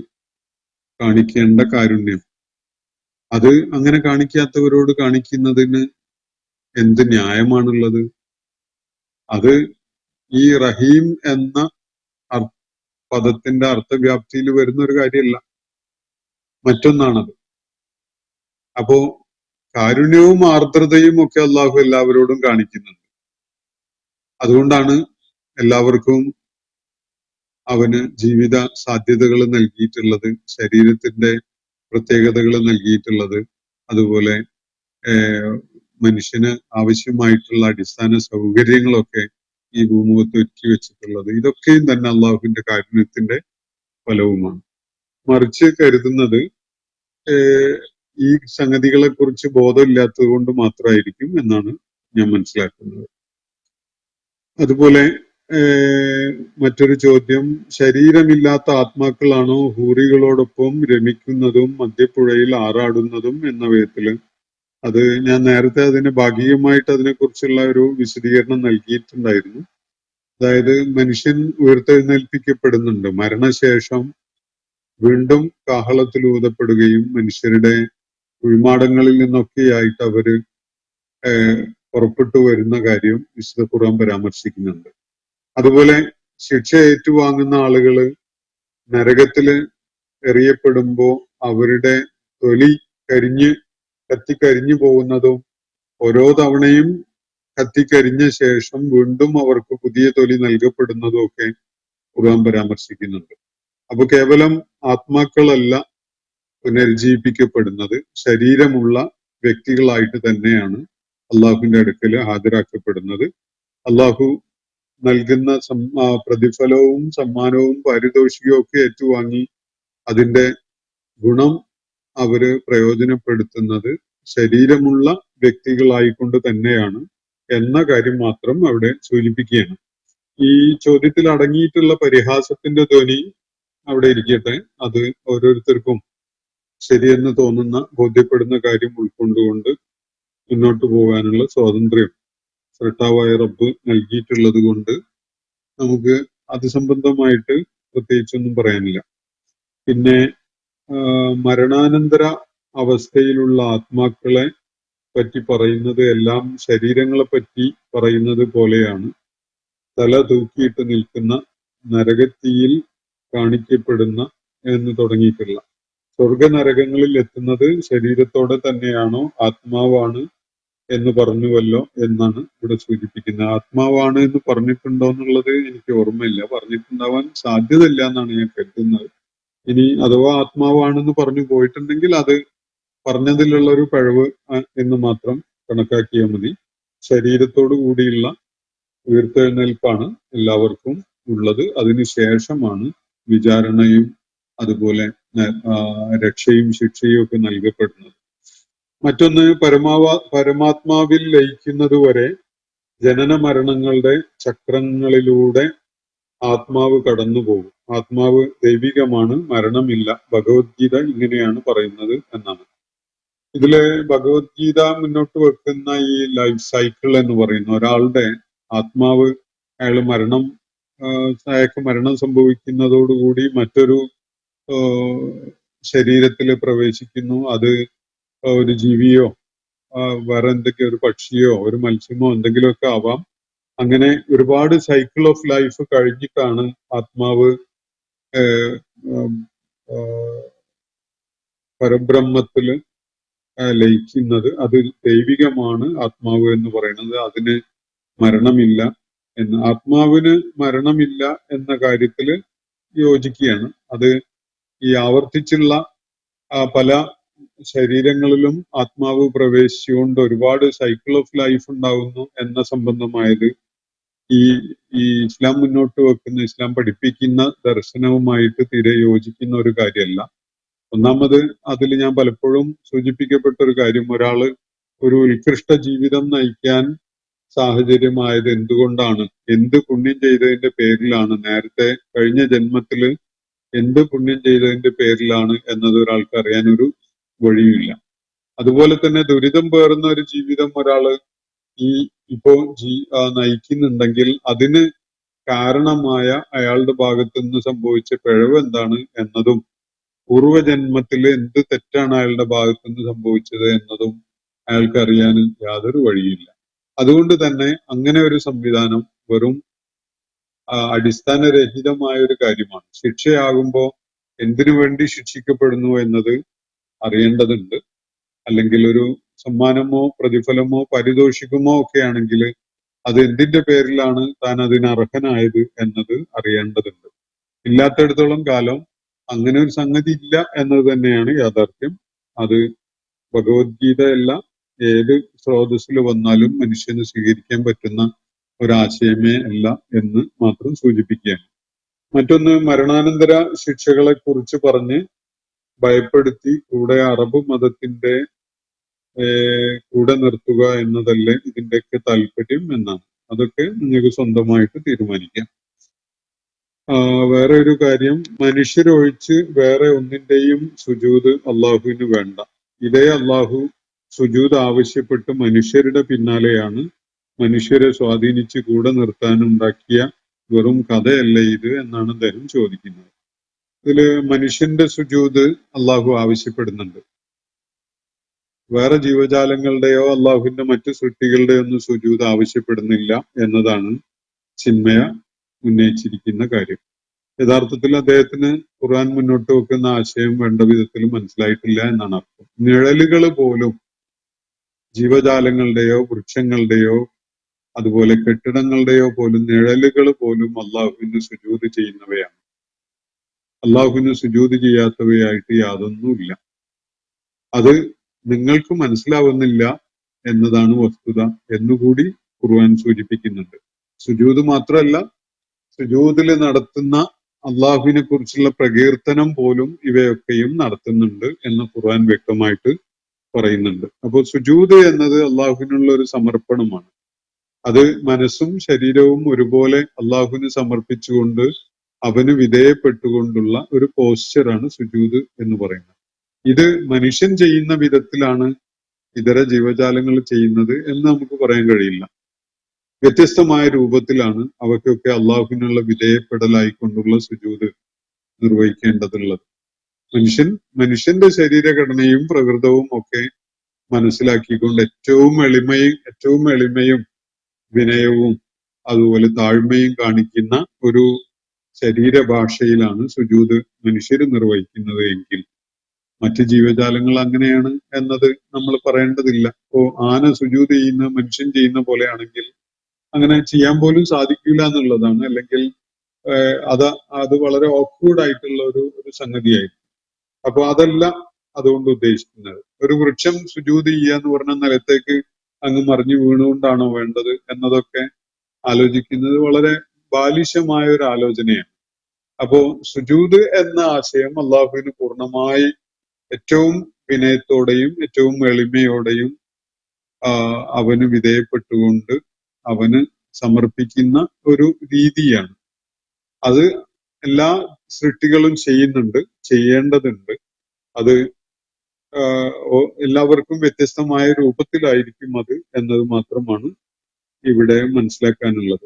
കാണിക്കേണ്ട കാരുണ്യം, അത് അങ്ങനെ കാണിക്കാത്തവരോട് കാണിക്കുന്നതിന് എന്ത് ന്യായമാണുള്ളത്? അത് ഈ റഹീം എന്ന പദത്തിന്റെ അർത്ഥവ്യാപ്തിയിൽ വരുന്ന ഒരു കാര്യമല്ല, മറ്റൊന്നാണത്. അപ്പോ കാരുണ്യവും ആർദ്രതയും ഒക്കെ അള്ളാഹു എല്ലാവരോടും കാണിക്കുന്നുണ്ട്. അതുകൊണ്ടാണ് എല്ലാവർക്കും അവന് ജീവിത സാധ്യതകൾ നൽകിയിട്ടുള്ളത്, ശരീരത്തിന്റെ പ്രത്യേകതകൾ നൽകിയിട്ടുള്ളത്, അതുപോലെ മനുഷ്യന് ആവശ്യമായിട്ടുള്ള അടിസ്ഥാന സൗകര്യങ്ങളൊക്കെ ഈ ഭൂമുഖത്ത് ഒരുക്കി വെച്ചിട്ടുള്ളത്. ഇതൊക്കെയും തന്നെ അള്ളാഹുവിന്റെ കാരുണ്യത്തിന്റെ ഫലവുമാണ്. മറിച്ച് കരുതുന്നത് ഈ സംഗതികളെ കുറിച്ച് ബോധമില്ലാത്തത് കൊണ്ട് മാത്രമായിരിക്കും എന്നാണ് ഞാൻ മനസ്സിലാക്കുന്നത്. അതുപോലെ മറ്റൊരു ചോദ്യം, ശരീരമില്ലാത്ത ആത്മാക്കളാണോ ഹൂറികളോടൊപ്പം രമിക്കുന്നതും മധ്യപ്പുഴയിൽ ആറാടുന്നതും എന്ന വിധത്തില്? അത് ഞാൻ നേരത്തെ അതിന് ഭാഗികമായിട്ട് അതിനെക്കുറിച്ചുള്ള ഒരു വിശദീകരണം നൽകിയിട്ടുണ്ടായിരുന്നു. അതായത് മനുഷ്യൻ ഉയർത്തെഴുന്നേൽപ്പിക്കപ്പെടുന്നുണ്ട്, മരണശേഷം വീണ്ടും കാഹളത്തിൽ ഊതപ്പെടുകയും മനുഷ്യരുടെ ഉൾമാടങ്ങളിൽ നിന്നൊക്കെയായിട്ട് അവര് പുറപ്പെട്ടു വരുന്ന കാര്യം വിശുദ്ധ ഖുർആൻ പരാമർശിക്കുന്നുണ്ട്. അതുപോലെ ശിക്ഷ ഏറ്റുവാങ്ങുന്ന ആളുകള് നരകത്തില് എറിയപ്പെടുമ്പോ അവരുടെ തൊലി കത്തിക്കരിഞ്ഞു പോകുന്നതും ഓരോ തവണയും കത്തിക്കരിഞ്ഞ ശേഷം വീണ്ടും അവർക്ക് പുതിയ തൊലി നൽകപ്പെടുന്നതും ഒക്കെ ഖുർആൻ പരാമർശിക്കുന്നുണ്ട്. അപ്പൊ കേവലം ആത്മാക്കളല്ല പുനരുജ്ജീവിപ്പിക്കപ്പെടുന്നത്, ശരീരമുള്ള വ്യക്തികളായിട്ട് തന്നെയാണ് അള്ളാഹുവിന്റെ അടുക്കൽ ഹാജരാക്കപ്പെടുന്നത്. അള്ളാഹു നൽകുന്ന പ്രതിഫലവും സമ്മാനവും പാരിതോഷികവും ഒക്കെ ഏറ്റുവാങ്ങി അതിന്റെ ഗുണം അവര് പ്രയോജനപ്പെടുത്തുന്നത് ശരീരമുള്ള വ്യക്തികളായിക്കൊണ്ട് തന്നെയാണ് എന്ന കാര്യം മാത്രം അവിടെ സൂചിപ്പിക്കുകയാണ്. ഈ ചോദ്യത്തിൽ അടങ്ങിയിട്ടുള്ള പരിഹാസത്തിന്റെ ധ്വനി അവിടെ ഇരിക്കട്ടെ. അത് ഓരോരുത്തർക്കും ശരിയെന്ന് തോന്നുന്ന ബോധ്യപ്പെടുന്ന കാര്യം ഉൾക്കൊണ്ടുകൊണ്ട് മുന്നോട്ട് പോകാനുള്ള സ്വാതന്ത്ര്യം സൃഷ്ടാവായ റബ്ബ് നൽകിയിട്ടുള്ളത് കൊണ്ട് നമുക്ക് അത് സംബന്ധമായിട്ട് പ്രത്യേകിച്ചൊന്നും പറയാനില്ല. പിന്നെ മരണാനന്തര അവസ്ഥയിലുള്ള ആത്മാക്കളെ പറ്റി പറയുന്നത് എല്ലാം ശരീരങ്ങളെ പറ്റി പറയുന്നത് പോലെയാണ്. തല തൂക്കിയിട്ട് നിൽക്കുന്ന നരകത്തിയിൽ കാണിക്കപ്പെടുന്ന എന്ന് തുടങ്ങിയിട്ടുള്ള സ്വർഗനരകങ്ങളിൽ എത്തുന്നത് ശരീരത്തോടെ തന്നെയാണോ ആത്മാവാണ് എന്ന് പറഞ്ഞുവല്ലോ എന്നാണ് ഇവിടെ സൂചിപ്പിക്കുന്നത്. ആത്മാവാണ് എന്ന് പറഞ്ഞിട്ടുണ്ടോ എന്നുള്ളത് എനിക്ക് ഓർമ്മയില്ല, പറഞ്ഞിട്ടുണ്ടാവാൻ സാധ്യതയില്ല എന്നാണ് ഞാൻ കരുതുന്നത്. ഇനി അഥവാ ആത്മാവാണെന്ന് പറഞ്ഞു പോയിട്ടുണ്ടെങ്കിൽ അത് പറഞ്ഞതിലുള്ള ഒരു പിഴവ് എന്ന് മാത്രം കണക്കാക്കിയാൽ മതി. ശരീരത്തോടു കൂടിയുള്ള ഉയർത്തെഴുന്നേൽപ്പാണ് എല്ലാവർക്കും ഉള്ളത്. അതിനുശേഷമാണ് വിചാരണയും അതുപോലെ രക്ഷയും ശിക്ഷയും ഒക്കെ നൽകപ്പെടുന്നത്. മറ്റൊന്ന് പരമാത്മാവിൽ ലയിക്കുന്നത് വരെ ജനന മരണങ്ങളുടെ ചക്രങ്ങളിലൂടെ ആത്മാവ് കടന്നു പോകും. ആത്മാവ് ദൈവികമാണ്, മരണമില്ല. ഭഗവത്ഗീത ഇങ്ങനെയാണ് പറയുന്നത് എന്നാണ്. ഇതില് ഭഗവത്ഗീത മുന്നോട്ട് വെക്കുന്ന ഈ ലൈഫ് സൈക്കിൾ എന്ന് പറയുന്ന ഒരാളുടെ ആത്മാവ് അയാൾക്ക് മരണം സംഭവിക്കുന്നതോടുകൂടി മറ്റൊരു ശരീരത്തിൽ പ്രവേശിക്കുന്നു. അത് ഒരു ജീവിയോ വേറെ എന്തൊക്കെയോ ഒരു പക്ഷിയോ ഒരു മത്സ്യമോ എന്തെങ്കിലുമൊക്കെ ആവാം. അങ്ങനെ ഒരുപാട് സൈക്കിൾ ഓഫ് ലൈഫ് കഴിഞ്ഞിട്ടാണ് ആത്മാവ് പരബ്രഹ്മത്തില് ലയിക്കുന്നത്. അത് ദൈവികമാണ് ആത്മാവ് എന്ന് പറയുന്നത്. അതിന് മരണമില്ല എന്ന്. ആത്മാവിന് മരണമില്ല എന്ന കാര്യത്തില് യോജിക്കുകയാണ്. അത് ഈ ആവർത്തിച്ചുള്ള പല ശരീരങ്ങളിലും ആത്മാവ് പ്രവേശിച്ചുകൊണ്ട് ഒരുപാട് സൈക്കിൾ ഓഫ് ലൈഫ് ഉണ്ടാവുന്നു എന്ന സംബന്ധമായത് ഈ ഇസ്ലാം മുന്നോട്ട് വെക്കുന്ന, ഇസ്ലാം പഠിപ്പിക്കുന്ന ദർശനവുമായിട്ട് തീരെ യോജിക്കുന്ന ഒരു കാര്യമല്ല. ഒന്നാമത് അതിൽ ഞാൻ പലപ്പോഴും സൂചിപ്പിക്കപ്പെട്ട ഒരു കാര്യം, ഒരാള് ഒരു ഉത്കൃഷ്ട ജീവിതം നയിക്കാൻ സാഹചര്യമായത് എന്തുകൊണ്ടാണ്, എന്ത് പുണ്യം ചെയ്തതിന്റെ പേരിലാണ്, നേരത്തെ കഴിഞ്ഞ ജന്മത്തില് എന്ത് പുണ്യം ചെയ്തതിന്റെ പേരിലാണ് എന്നത് ഒരാൾക്ക് അറിയാനൊരു വഴിയുമില്ല. അതുപോലെ തന്നെ ദുരിതം പേറുന്ന ഒരു ജീവിതം ഒരാള് ഇപ്പോ നയിക്കുന്നുണ്ടെങ്കിൽ അതിന് കാരണമായ അയാളുടെ ഭാഗത്തു നിന്ന് സംഭവിച്ച പിഴവ് എന്താണ് എന്നതും പൂർവ്വജന്മത്തിൽ എന്ത് തെറ്റാണ് അയാളുടെ ഭാഗത്തു നിന്ന് സംഭവിച്ചത് എന്നതും അയാൾക്ക് അറിയാൻ യാതൊരു വഴിയില്ല. അതുകൊണ്ട് തന്നെ അങ്ങനെ ഒരു സംവിധാനം വെറും അടിസ്ഥാനരഹിതമായ ഒരു കാര്യമാണ്. ശിക്ഷയാകുമ്പോൾ എന്തിനു വേണ്ടി ശിക്ഷിക്കപ്പെടുന്നു എന്നത് അറിയേണ്ടതുണ്ട്. അല്ലെങ്കിൽ ഒരു സമ്മാനമോ പ്രതിഫലമോ പാരിതോഷികമോ ഒക്കെ ആണെങ്കിൽ അത് എന്തിന്റെ പേരിലാണ് താൻ അതിന് അർഹനായത് എന്നത് അറിയേണ്ടതുണ്ട്. ഇല്ലാത്തിടത്തോളം കാലം അങ്ങനെ ഒരു സംഗതി ഇല്ല എന്നത് തന്നെയാണ് യാഥാർത്ഥ്യം. അത് ഭഗവത്ഗീതയല്ല, ഏത് സ്രോതസ്സിൽ വന്നാലും മനുഷ്യന് സ്വീകരിക്കാൻ പറ്റുന്ന ഒരാശയമേ അല്ല എന്ന് മാത്രം സൂചിപ്പിക്കുകയാണ്. മറ്റൊന്ന്, മരണാനന്തര ശിക്ഷകളെ കുറിച്ച് പറഞ്ഞ് ഭയപ്പെടുത്തി കൂടെ അറബ് മതത്തിന്റെ കൂടെ നിർത്തുക എന്നതല്ലേ ഇതിന്റെയൊക്കെ താല്പര്യം എന്നാണ്. അതൊക്കെ നിങ്ങൾക്ക് സ്വന്തമായിട്ട് തീരുമാനിക്കാം. വേറെ ഒരു കാര്യം, മനുഷ്യരൊഴിച്ച് വേറെ ഒന്നിന്റെയും സുജൂദ് അള്ളാഹുവിന് വേണ്ട. ഇതേ അള്ളാഹു സുജൂദ് ആവശ്യപ്പെട്ട് മനുഷ്യരുടെ പിന്നാലെയാണ് മനുഷ്യരെ സ്വാധീനിച്ച് കൂടെ നിർത്താനുണ്ടാക്കിയ വെറും കഥയല്ലേ ഇത് എന്നാണ് അദ്ദേഹം ചോദിക്കുന്നത്. ഇതില് മനുഷ്യന്റെ സുജൂദ് അള്ളാഹു ആവശ്യപ്പെടുന്നുണ്ട്. വേറെ ജീവജാലങ്ങളുടെയോ അള്ളാഹുവിന്റെ മറ്റു സൃഷ്ടികളുടെയോ ഒന്നും സുജൂദ് ആവശ്യപ്പെടുന്നില്ല എന്നതാണ് ചിന്മയ ഉന്നയിച്ചിരിക്കുന്ന കാര്യം. യഥാർത്ഥത്തിൽ അദ്ദേഹത്തിന് ഖുർആൻ മുന്നോട്ട് വെക്കുന്ന ആശയം വേണ്ട വിധത്തിൽ മനസ്സിലായിട്ടില്ല എന്നാണ് അർത്ഥം. നിഴലുകൾ പോലും ജീവജാലങ്ങളുടെയോ വൃക്ഷങ്ങളുടെയോ അതുപോലെ കെട്ടിടങ്ങളുടെയോ പോലും നിഴലുകൾ പോലും അള്ളാഹുവിന് സുജൂദ് ചെയ്യുന്നവയാണ്. അള്ളാഹുവിന് സുജൂദ് ചെയ്യാത്തവയായിട്ട് യാതൊന്നുമില്ല. അത് നിങ്ങൾക്ക് മനസ്സിലാവുന്നില്ല എന്നതാണ് വസ്തുത എന്നുകൂടി ഖുർആൻ സൂചിപ്പിക്കുന്നുണ്ട്. സുജൂദ് മാത്രമല്ല, സുജൂദിൽ നടത്തുന്ന അള്ളാഹുവിനെ കുറിച്ചുള്ള പ്രകീർത്തനം പോലും ഇവയൊക്കെയും നടത്തുന്നുണ്ട് എന്ന് ഖുർആൻ വ്യക്തമായിട്ട് പറയുന്നുണ്ട്. അപ്പോൾ സുജൂദ് എന്നത് അള്ളാഹുവിനുള്ള ഒരു സമർപ്പണമാണ്. അത് മനസ്സും ശരീരവും ഒരുപോലെ അള്ളാഹുവിന് സമർപ്പിച്ചുകൊണ്ട് അവന് വിധേയപ്പെട്ടുകൊണ്ടുള്ള ഒരു പോസ്ചറാണ് സുജൂദ് എന്ന് പറയുന്നത്. ഇത് മനുഷ്യൻ ചെയ്യുന്ന വിധത്തിലാണ് ഇതര ജീവജാലങ്ങൾ ചെയ്യുന്നത് എന്ന് നമുക്ക് പറയാൻ കഴിയില്ല. വ്യത്യസ്തമായ രൂപത്തിലാണ് അവയ്ക്കൊക്കെ അള്ളാഹുവിനുള്ള വിധേയപ്പെടലായിക്കൊണ്ടുള്ള സുജൂദ് നിർവഹിക്കേണ്ടതുള്ളത്. മനുഷ്യന്റെ ശരീരഘടനയും പ്രകൃതവും ഒക്കെ മനസ്സിലാക്കിക്കൊണ്ട് ഏറ്റവും എളിമയും വിനയവും അതുപോലെ താഴ്മയും കാണിക്കുന്ന ഒരു ശരീരഭാഷയിലാണ് സുജൂദ് മനുഷ്യർ നിർവഹിക്കുന്നത് എങ്കിൽ മറ്റ് ജീവജാലങ്ങൾ അങ്ങനെയാണ് എന്നത് നമ്മൾ പറയേണ്ടതില്ല. ഇപ്പോ ആന സുജൂദ് ചെയ്യുന്ന മനുഷ്യൻ ചെയ്യുന്ന പോലെയാണെങ്കിൽ അങ്ങനെ ചെയ്യാൻ പോലും സാധിക്കില്ല എന്നുള്ളതാണ്. അല്ലെങ്കിൽ അത് വളരെ ഓക്വേർഡ് ആയിട്ടുള്ള ഒരു സംഗതിയായിരിക്കും. അപ്പൊ അതല്ല അതുകൊണ്ട് ഉദ്ദേശിക്കുന്നത്. ഒരു വൃക്ഷം സുജൂദ് ചെയ്യുക എന്ന് പറഞ്ഞ നിലത്തേക്ക് അങ്ങ് മറിഞ്ഞു വീണുകൊണ്ടാണോ വേണ്ടത് എന്നതൊക്കെ ആലോചിക്കുന്നത് വളരെ ബാലിശമായ ഒരു ആലോചനയാണ്. അപ്പോ സുജൂദ് എന്ന ആശയം അള്ളാഹുവിന് പൂർണ്ണമായി ഏറ്റവും വിനയത്തോടെയും ഏറ്റവും എളിമയോടെയും അവന് വിധേയപ്പെട്ടുകൊണ്ട് അവന് സമർപ്പിക്കുന്ന ഒരു രീതിയാണ്. അത് എല്ലാ സൃഷ്ടികളും ചെയ്യുന്നുണ്ട്, ചെയ്യേണ്ടതുണ്ട്. അത് എല്ലാവർക്കും വ്യത്യസ്തമായ രൂപത്തിലായിരിക്കും അത് എന്നത് മാത്രമാണ് ഇവിടെ മനസ്സിലാക്കാനുള്ളത്.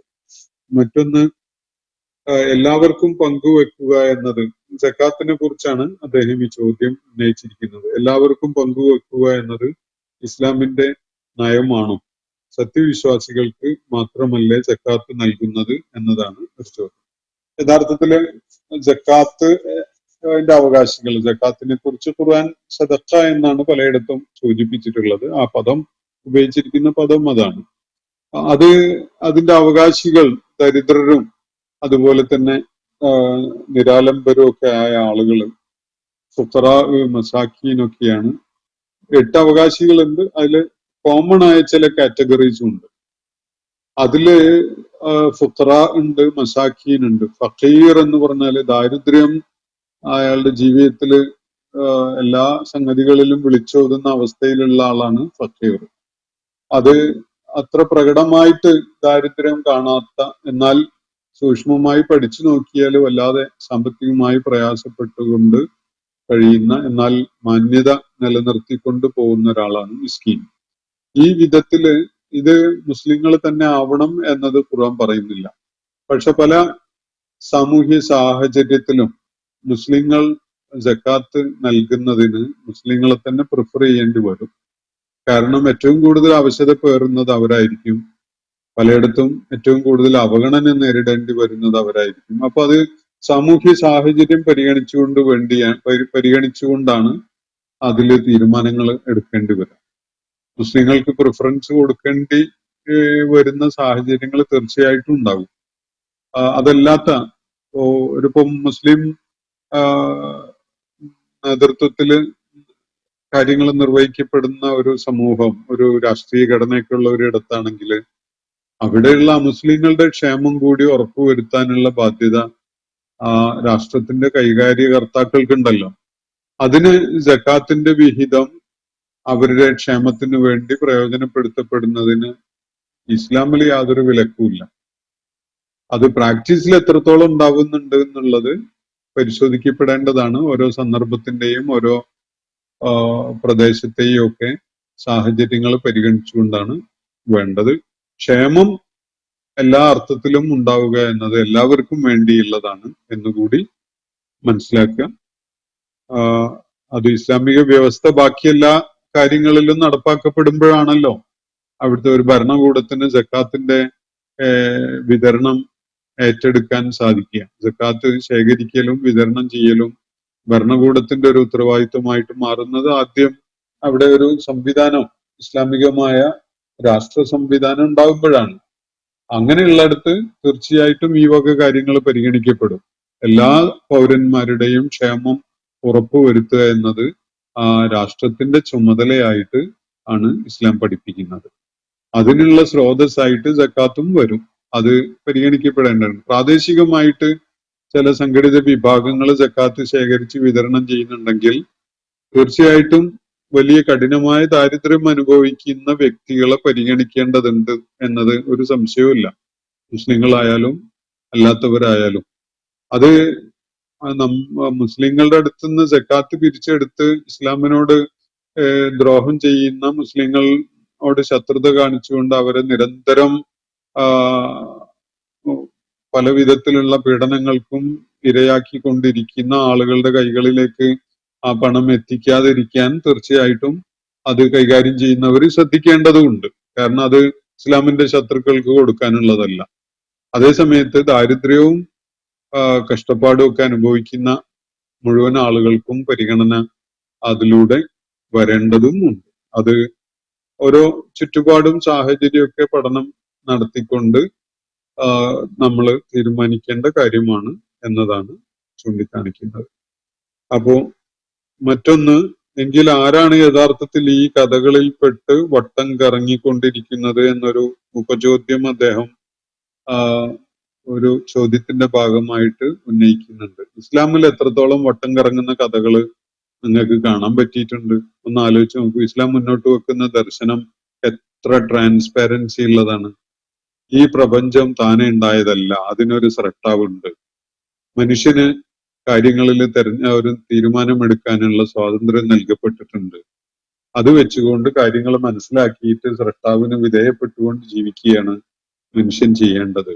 മറ്റൊന്ന്, എല്ലാവർക്കും പങ്കുവെക്കുക എന്നത്, സക്കാത്തിനെ കുറിച്ചാണ് അദ്ദേഹം ഈ ചോദ്യം ഉന്നയിച്ചിരിക്കുന്നത്. എല്ലാവർക്കും പങ്കുവെക്കുക എന്നത് ഇസ്ലാമിന്റെ നയമാണോ? സത്യവിശ്വാസികൾക്ക് മാത്രമല്ലേ സക്കാത്ത് നൽകുന്നത് എന്നതാണ് ഒരു ചോദ്യം. യഥാർത്ഥത്തില് സക്കാത്ത് അതിന്റെ അവകാശികൾ, സക്കാത്തിനെ കുറിച്ച് ഖുർആൻ സദഖ എന്നാണ് പലയിടത്തും സൂചിപ്പിച്ചിട്ടുള്ളത്. ആ പദം ഉപയോഗിച്ചിരിക്കുന്ന പദം അതാണ്. അത് അതിന്റെ അവകാശികൾ ദരിദ്രരും അതുപോലെ തന്നെ നിരാലംബരും ഒക്കെ ആയ ആളുകൾ, ഫുഖറാ, മസാക്കീനൊക്കെയാണ്. 8 അവകാശികളുണ്ട്. അതില് കോമൺ ആയ ചില കാറ്റഗറീസും ഉണ്ട്. അതില് ഫുഖറാ ഉണ്ട്, മസാക്കീൻ ഉണ്ട്. ഫഖീർ എന്ന് പറഞ്ഞാല് ദാരിദ്ര്യം അയാളുടെ ജീവിതത്തില് എല്ലാ സംഗതികളിലും വിളിച്ചോതുന്ന അവസ്ഥയിലുള്ള ആളാണ് ഫഖീർ. അത് അത്ര പ്രകടമായിട്ട് ദാരിദ്ര്യം കാണാത്ത, എന്നാൽ സൂക്ഷ്മമായി പഠിച്ചു നോക്കിയാൽ വല്ലാതെ സാമ്പത്തികമായി പ്രയാസപ്പെട്ടുകൊണ്ട് കഴിയുന്ന, എന്നാൽ മാന്യത നിലനിർത്തിക്കൊണ്ട് പോകുന്ന ഒരാളാണ് മിസ്കീൻ. ഈ വിധത്തില് ഇത് മുസ്ലിങ്ങൾ തന്നെ ആവണം എന്നത് ഖുർആൻ പറയുന്നില്ല. പക്ഷെ പല സാമൂഹ്യ സാഹചര്യത്തിലും മുസ്ലിങ്ങൾ സക്കാത്ത് നൽകുന്നതിന് മുസ്ലിങ്ങളെ തന്നെ പ്രിഫർ ചെയ്യേണ്ടി വരും. കാരണം ഏറ്റവും കൂടുതൽ ആവശ്യത പേറുന്നത് അവരായിരിക്കും. പലയിടത്തും ഏറ്റവും കൂടുതൽ അവഗണന നേരിടേണ്ടി വരുന്നത് അവരായിരിക്കും. അപ്പൊ അത് സാമൂഹ്യ സാഹചര്യം പരിഗണിച്ചുകൊണ്ടാണ് അതിൽ തീരുമാനങ്ങൾ എടുക്കേണ്ടി വരിക. മുസ്ലിങ്ങൾക്ക് പ്രിഫറൻസ് കൊടുക്കേണ്ടി വരുന്ന സാഹചര്യങ്ങൾ തീർച്ചയായിട്ടും ഉണ്ടാകും. അതല്ലാത്ത ഒരിപ്പം മുസ്ലിം നേതൃത്വത്തില് കാര്യങ്ങൾ നിർവഹിക്കപ്പെടുന്ന ഒരു സമൂഹം, ഒരു രാഷ്ട്രീയ ഘടനയൊക്കെ ഉള്ള ഒരിടത്താണെങ്കിൽ അവിടെയുള്ള അമുസ്ലിങ്ങളുടെ ക്ഷേമം കൂടി ഉറപ്പുവരുത്താനുള്ള ബാധ്യത ആ രാഷ്ട്രത്തിന്റെ കൈകാര്യകർത്താക്കൾക്കുണ്ടല്ലോ. അതിന് സക്കാത്തിന്റെ വിഹിതം അവരുടെ ക്ഷേമത്തിന് വേണ്ടി പ്രയോജനപ്പെടുത്തപ്പെടുന്നതിന് ഇസ്ലാമിൽ യാതൊരു വിലക്കുമില്ല. അത് പ്രാക്ടീസിൽ എത്രത്തോളം ഉണ്ടാവുന്നുണ്ട് എന്നുള്ളത് പരിശോധിക്കപ്പെടേണ്ടതാണ്. ഓരോ സന്ദർഭത്തിന്റെയും ഓരോ പ്രദേശത്തെയും ഒക്കെ സാഹചര്യങ്ങൾ പരിഗണിച്ചുകൊണ്ടാണ് വേണ്ടത്. ക്ഷേമം എല്ലാ അർത്ഥത്തിലും ഉണ്ടാവുക എന്നത് എല്ലാവർക്കും വേണ്ടിയുള്ളതാണ് എന്നുകൂടി മനസ്സിലാക്കുക. അത് ഇസ്ലാമിക വ്യവസ്ഥ ബാക്കി എല്ലാ കാര്യങ്ങളിലും നടപ്പാക്കപ്പെടുമ്പോഴാണല്ലോ അവിടുത്തെ ഒരു ഭരണകൂടത്തിന് സക്കാത്തിന്റെ വിതരണം ഏറ്റെടുക്കാൻ സാധിക്കുക. സക്കാത്ത് ശേഖരിക്കലും വിതരണം ചെയ്യലും ഭരണകൂടത്തിന്റെ ഒരു ഉത്തരവാദിത്വമായിട്ട് മാറുന്നത് ആദ്യം അവിടെ ഒരു സംവിധാനം, ഇസ്ലാമികമായ രാഷ്ട്ര സംവിധാനം ഉണ്ടാകുമ്പോഴാണ്. അങ്ങനെയുള്ളിടത്ത് തീർച്ചയായിട്ടും ഈ വക കാര്യങ്ങൾ പരിഗണിക്കപ്പെടും. എല്ലാ പൗരന്മാരുടെയും ക്ഷേമം ഉറപ്പുവരുത്തുക എന്നത് ആ രാഷ്ട്രത്തിന്റെ ചുമതലയായിട്ട് ആണ് ഇസ്ലാം പഠിപ്പിക്കുന്നത്. അതിനുള്ള സ്രോതസ്സായിട്ട് സക്കാത്തും വരും. അത് പരിഗണിക്കപ്പെടേണ്ടതാണ്. പ്രാദേശികമായിട്ട് ചില സംഘടിത വിഭാഗങ്ങൾ സക്കാത്ത് ശേഖരിച്ച് വിതരണം ചെയ്യുന്നുണ്ടെങ്കിൽ തീർച്ചയായിട്ടും വലിയ കഠിനമായ ദാരിദ്ര്യം അനുഭവിക്കുന്ന വ്യക്തികളെ പരിഗണിക്കേണ്ടതുണ്ട് എന്നത് ഒരു സംശയവുമില്ല. മുസ്ലിങ്ങളായാലും അല്ലാത്തവരായാലും. അത് മുസ്ലിങ്ങളുടെ അടുത്ത് നിന്ന് സക്കാത്ത് പിരിച്ചെടുത്ത് ഇസ്ലാമിനോട് ദ്രോഹം ചെയ്യുന്ന, മുസ്ലിങ്ങളോട് ശത്രുത കാണിച്ചുകൊണ്ട് അവരെ നിരന്തരം പല വിധത്തിലുള്ള പീഡനങ്ങൾക്കും ഇരയാക്കിക്കൊണ്ടിരിക്കുന്ന ആളുകളുടെ കൈകളിലേക്ക് ആ പണം എത്തിക്കാതിരിക്കാൻ തീർച്ചയായിട്ടും അത് കൈകാര്യം ചെയ്യുന്നവർ ശ്രദ്ധിക്കേണ്ടതുണ്ട്. കാരണം അത് ഇസ്ലാമിന്റെ ശത്രുക്കൾക്ക് കൊടുക്കാനുള്ളതല്ല. അതേസമയത്ത് ദാരിദ്ര്യവും കഷ്ടപ്പാടും ഒക്കെ അനുഭവിക്കുന്ന മുഴുവൻ ആളുകൾക്കും പരിഗണന അതിലൂടെ വരേണ്ടതും ഉണ്ട്. അത് ഓരോ ചുറ്റുപാടും സാഹചര്യമൊക്കെ പഠനം നടത്തിക്കൊണ്ട് നമ്മൾ തീരുമാനിക്കേണ്ട കാര്യമാണ് എന്നതാണ് ചൂണ്ടിക്കാണിക്കുന്നത്. അപ്പോ മറ്റൊന്ന്, എങ്കിൽ ആരാണ് യഥാർത്ഥത്തിൽ ഈ കഥകളിൽപ്പെട്ട് വട്ടം കറങ്ങിക്കൊണ്ടിരിക്കുന്നത് എന്നൊരു ഉപചോദ്യം അദ്ദേഹം ഒരു ചോദ്യത്തിന്റെ ഭാഗമായിട്ട് ഉന്നയിക്കുന്നുണ്ട്. ഇസ്ലാമിൽ എത്രത്തോളം വട്ടം കറങ്ങുന്ന കഥകള് നിങ്ങൾക്ക് കാണാൻ പറ്റിയിട്ടുണ്ട്? ഒന്ന് ആലോചിച്ച് നോക്കൂ. ഇസ്ലാം മുന്നോട്ട് വെക്കുന്ന ദർശനം എത്ര ട്രാൻസ്പാരൻസി ഉള്ളതാണ്. ഈ പ്രപഞ്ചം താനെ ഉണ്ടായതല്ല, അതിനൊരു സ്രഷ്ടാവുണ്ട്. മനുഷ്യന് കാര്യങ്ങളിൽ ഒരു തീരുമാനമെടുക്കാനുള്ള സ്വാതന്ത്ര്യം നൽകപ്പെട്ടിട്ടുണ്ട്. അത് വെച്ചുകൊണ്ട് കാര്യങ്ങൾ മനസ്സിലാക്കിയിട്ട് സ്രഷ്ടാവിന് വിധേയപ്പെട്ടുകൊണ്ട് ജീവിക്കുകയാണ് മനുഷ്യൻ ചെയ്യേണ്ടത്.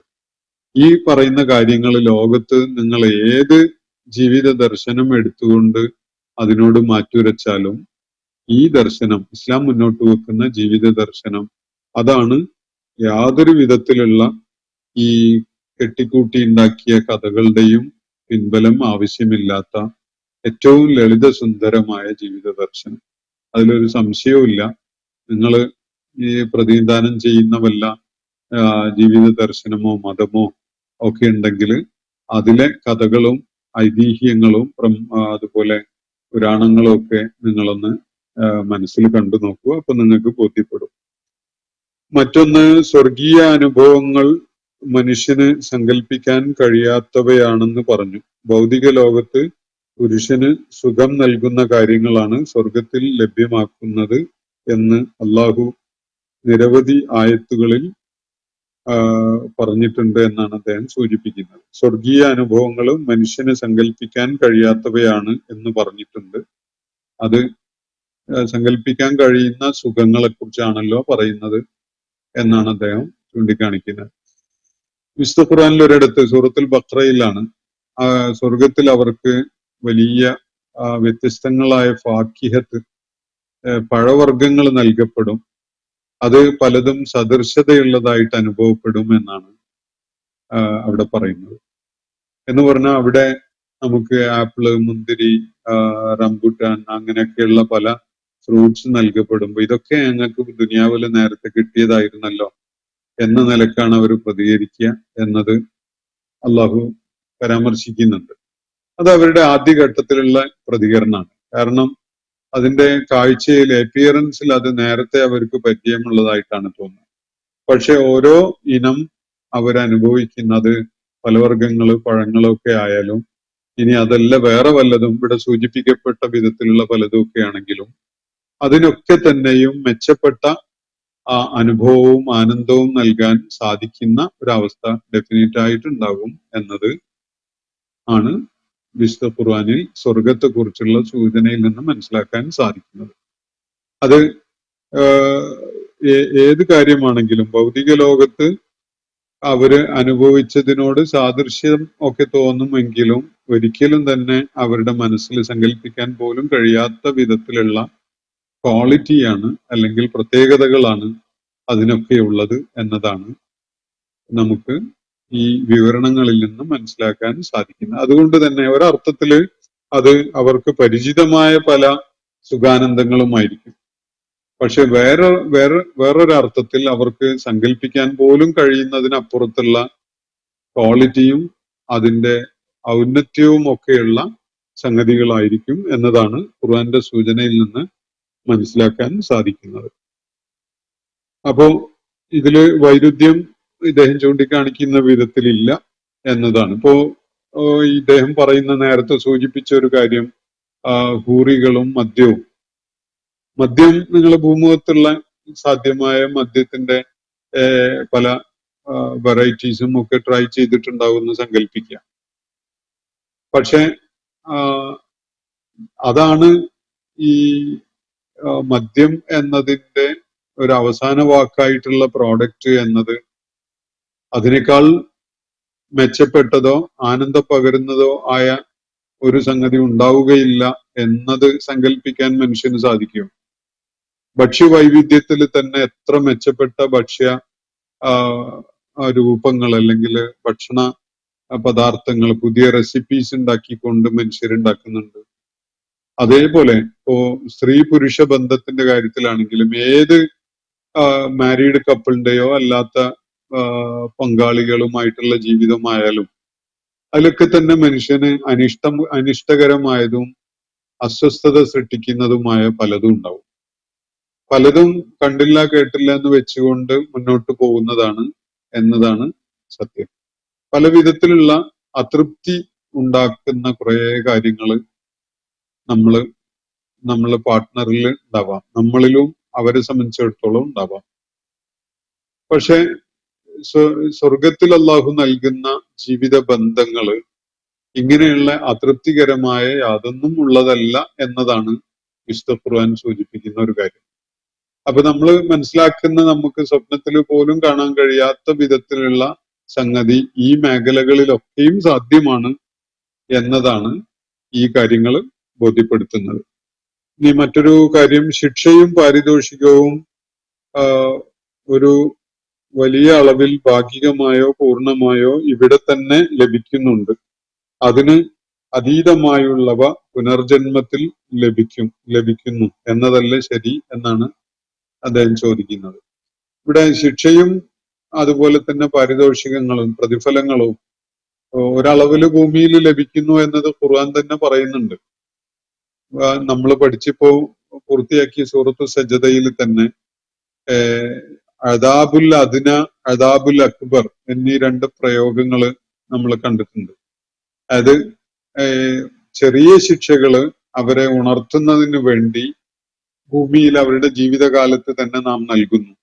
ഈ പറയുന്ന കാര്യങ്ങൾ ലോകത്ത് നിങ്ങൾ ഏത് ജീവിത ദർശനം എടുത്തുകൊണ്ട് അതിനോട് മാറ്റുരച്ചാലും ഈ ദർശനം, ഇസ്ലാം മുന്നോട്ട് വെക്കുന്ന ജീവിത ദർശനം, അതാണ് യാതൊരു വിധത്തിലുള്ള ഈ കെട്ടിക്കൂട്ടി ഉണ്ടാക്കിയ കഥകളുടെയും പിൻബലം ആവശ്യമില്ലാത്ത ഏറ്റവും ലളിത സുന്ദരമായ ജീവിത ദർശനം. അതിലൊരു സംശയവുമില്ല. നിങ്ങൾ ഈ പ്രതിനിധാനം ചെയ്യുന്ന വല്ല ജീവിത ദർശനമോ മതമോ ഒക്കെ ഉണ്ടെങ്കിൽ അതിലെ കഥകളും ഐതിഹ്യങ്ങളും അതുപോലെ പുരാണങ്ങളും ഒക്കെ നിങ്ങളൊന്ന് മനസ്സിൽ കണ്ടു നോക്കൂ. അപ്പൊ നിങ്ങൾക്ക് ബോധ്യപ്പെടും. മറ്റൊന്ന്, സ്വർഗീയ അനുഭവങ്ങൾ മനുഷ്യന് സങ്കല്പിക്കാൻ കഴിയാത്തവയാണെന്ന് പറഞ്ഞു. ഭൗതിക ലോകത്ത് പുരുഷന് സുഖം നൽകുന്ന കാര്യങ്ങളാണ് സ്വർഗത്തിൽ ലഭ്യമാക്കുന്നത് എന്ന് അള്ളാഹു നിരവധി ആയത്തുകളിൽ പറഞ്ഞിട്ടുണ്ട് എന്നാണ് അദ്ദേഹം സൂചിപ്പിക്കുന്നത്. സ്വർഗീയ അനുഭവങ്ങൾ മനുഷ്യന് സങ്കല്പിക്കാൻ കഴിയാത്തവയാണ് എന്ന് പറഞ്ഞിട്ടുണ്ട്. അത് സങ്കല്പിക്കാൻ കഴിയുന്ന സുഖങ്ങളെ കുറിച്ചാണല്ലോ പറയുന്നത് എന്നാണ് അദ്ദേഹം ചൂണ്ടിക്കാണിക്കുന്നത്. വിശുദ്ധ ഖുർആനിൽ ഒരിടത്ത് സൂറത്തുൽ ബഖറയിലാണ് സ്വർഗത്തിൽ അവർക്ക് വലിയ വ്യത്യസ്തങ്ങളായ ഫാക്കിഹത്ത്, പഴവർഗ്ഗങ്ങൾ നൽകപ്പെടും. അത് പലതും സദൃശതയുള്ളതായിട്ട് അനുഭവപ്പെടും എന്നാണ് അവിടെ പറയുന്നത്. എന്ന് പറഞ്ഞാൽ അവിടെ നമുക്ക് ആപ്പിള്, മുന്തിരി, റംബുട്ടാൻ അങ്ങനെയൊക്കെയുള്ള പല ഫ്രൂട്ട്സ് നൽകപ്പെടുമ്പോൾ ഇതൊക്കെ ഞങ്ങൾക്ക് ദുനിയാവിൽ നേരത്തെ കിട്ടിയതായിരുന്നല്ലോ എന്ന നിലക്കാണ് അവർ പ്രതികരിക്കുക എന്നത് അള്ളാഹു പരാമർശിക്കുന്നുണ്ട്. അത് അവരുടെ ആദ്യഘട്ടത്തിലുള്ള പ്രതികരണമാണ്. കാരണം അതിന്റെ കാഴ്ചയിൽ, അപ്പിയറൻസിൽ അത് നേരത്തെ അവർക്ക് പരിചയമുള്ളതായിട്ടാണ് തോന്നുന്നത്. പക്ഷെ ഓരോ ഇനം അവരനുഭവിക്കുന്നത് ഫലവർഗ്ഗങ്ങള്, പഴങ്ങളൊക്കെ ആയാലും, ഇനി അതല്ല വേറെ വല്ലതും ഇവിടെ സൂചിപ്പിക്കപ്പെട്ട വിധത്തിലുള്ള പലതും ഒക്കെ ആണെങ്കിലും അതിനൊക്കെ തന്നെയും മെച്ചപ്പെട്ട അനുഭവവും ആനന്ദവും നൽകാൻ സാധിക്കുന്ന ഒരവസ്ഥ ഡെഫിനറ്റ് ആയിട്ടുണ്ടാകും എന്നത് ആണ് വിശുദ്ധ ഖുർആനിൽ സ്വർഗത്തെ കുറിച്ചുള്ള സൂചനയിൽ നിന്ന് മനസ്സിലാക്കാൻ സാധിക്കുന്നത്. അത് ഏത് കാര്യമാണെങ്കിലും ഭൗതിക ലോകത്ത് അവര് അനുഭവിച്ചതിനോട് സാദൃശ്യം ഒക്കെ തോന്നുമെങ്കിലും ഒരിക്കലും തന്നെ അവരുടെ മനസ്സിൽ സങ്കല്പിക്കാൻ പോലും കഴിയാത്ത വിധത്തിലുള്ള ക്വാളിറ്റിയാണ് അല്ലെങ്കിൽ പ്രത്യേകതകളാണ് അതിനൊക്കെ ഉള്ളത് എന്നതാണ് നമുക്ക് ഈ വിവരണങ്ങളിൽ നിന്ന് മനസ്സിലാക്കാൻ സാധിക്കുന്നത്. അതുകൊണ്ട് തന്നെ ഒരർത്ഥത്തില് അത് അവർക്ക് പരിചിതമായ പല സുഖാനന്ദങ്ങളുമായിരിക്കും. പക്ഷെ വേറൊരർത്ഥത്തിൽ അവർക്ക് സങ്കല്പിക്കാൻ പോലും കഴിയുന്നതിനപ്പുറത്തുള്ള ക്വാളിറ്റിയും അതിന്റെ ഔന്നത്യവും ഒക്കെയുള്ള സംഗതികളായിരിക്കും എന്നതാണ് ഖുർആന്റെ സൂചനയിൽ നിന്ന് മനസ്സിലാക്കാൻ സാധിക്കുന്നത്. അപ്പോ ഇതില് വൈരുദ്ധ്യം ഇദ്ദേഹം ചൂണ്ടിക്കാണിക്കുന്ന വിധത്തിലില്ല എന്നതാണ്. ഇപ്പോ ഇദ്ദേഹം പറയുന്ന നേരത്തെ സൂചിപ്പിച്ച ഒരു കാര്യം, ഹൂറികളും മദ്യവും. മദ്യം നിങ്ങൾ ഭൂമുഖത്തുള്ള സാധ്യമായ മദ്യത്തിന്റെ പല വെറൈറ്റീസും ഒക്കെ ട്രൈ ചെയ്തിട്ടുണ്ടാവുമെന്ന് സങ്കല്പിക്കുക. പക്ഷെ അതാണ് ഈ മദ്യം എന്നതിന്റെ ഒരു അവസാന വാക്കായിട്ടുള്ള പ്രോഡക്റ്റ് എന്നത് അതിനേക്കാൾ മെച്ചപ്പെട്ടതോ ആനന്ദം പകരുന്നതോ ആയ ഒരു സംഗതി ഉണ്ടാവുകയില്ല എന്നത് സങ്കല്പിക്കാൻ മനുഷ്യന് സാധിക്കും. ഭക്ഷ്യവൈവിധ്യത്തിൽ തന്നെ എത്ര മെച്ചപ്പെട്ട ഭക്ഷ്യ രൂപങ്ങൾ അല്ലെങ്കിൽ ഭക്ഷണ പദാർത്ഥങ്ങൾ, പുതിയ റെസിപ്പീസ് ഉണ്ടാക്കിക്കൊണ്ട് മനുഷ്യരുണ്ടാക്കുന്നുണ്ട്. അതേപോലെ ഇപ്പോ സ്ത്രീ പുരുഷ ബന്ധത്തിന്റെ കാര്യത്തിലാണെങ്കിലും ഏത് മാരീഡ് കപ്പിളിന്റെയോ അല്ലാത്ത പങ്കാളികളുമായിട്ടുള്ള ജീവിതമായാലും അതിലൊക്കെ തന്നെ മനുഷ്യന് അനിഷ്ടകരമായതും അസ്വസ്ഥത സൃഷ്ടിക്കുന്നതുമായ പലതും ഉണ്ടാവും. പലതും കണ്ടില്ല കേട്ടില്ല എന്ന് വെച്ചുകൊണ്ട് മുന്നോട്ട് പോകുന്നതാണ് എന്നതാണ് സത്യം. പല വിധത്തിലുള്ള അതൃപ്തി ഉണ്ടാക്കുന്ന കുറെ കാര്യങ്ങൾ നമ്മള് പാർട്ട്ണറിൽ ഉണ്ടാവാം, നമ്മളിലും അവരെ സംബന്ധിച്ചിടത്തോളം ഉണ്ടാവാം. പക്ഷെ സ്വർഗത്തിൽ അള്ളാഹു നൽകുന്ന ജീവിത ബന്ധങ്ങള് ഇങ്ങനെയുള്ള അതൃപ്തികരമായ യാതൊന്നും ഉള്ളതല്ല എന്നതാണ് വിശുദ്ധ ഖുർആൻ സൂചിപ്പിക്കുന്ന ഒരു കാര്യം. അപ്പൊ നമ്മൾ മനസ്സിലാക്കുന്ന, നമുക്ക് സ്വപ്നത്തിൽ പോലും കാണാൻ കഴിയാത്ത വിധത്തിലുള്ള സംഗതി ഈ മേഖലകളിലൊക്കെയും സാധ്യമാണ് എന്നതാണ് ഈ കാര്യങ്ങൾ ബോധ്യപ്പെടുത്തുന്നത്. ഇനി മറ്റൊരു കാര്യം, ശിക്ഷയും പാരിതോഷികവും ഒരു വലിയ അളവിൽ ഭാഗികമായോ പൂർണ്ണമായോ ഇവിടെ തന്നെ ലഭിക്കുന്നുണ്ട്. അതിന് അതീതമായുള്ളവ പുനർജന്മത്തിൽ ലഭിക്കുന്നു എന്നതല്ലേ ശരി എന്നാണ് അദ്ദേഹം ചോദിക്കുന്നത്. ഇവിടെ ശിക്ഷയും അതുപോലെ തന്നെ പാരിതോഷികങ്ങളും പ്രതിഫലങ്ങളും ഒരളവില് ഭൂമിയിൽ ലഭിക്കുന്നു എന്നത് ഖുർആൻ തന്നെ പറയുന്നുണ്ട്. നമ്മൾ പഠിച്ചിപ്പോ പൂർത്തിയാക്കിയ സൂറത്തു സജ്ജദയിൽ തന്നെ അദാബുൽ അദ്ന, അദാബുൽ അക്ബർ എന്നീ രണ്ട് പ്രയോഗങ്ങൾ നമ്മൾ കണ്ടിട്ടുണ്ട്. അത് ചെറിയ ശിക്ഷകള് അവരെ ഉണർത്തുന്നതിന് വേണ്ടി ഭൂമിയിൽ അവരുടെ ജീവിതകാലത്ത് തന്നെ നാം നൽകുന്നു.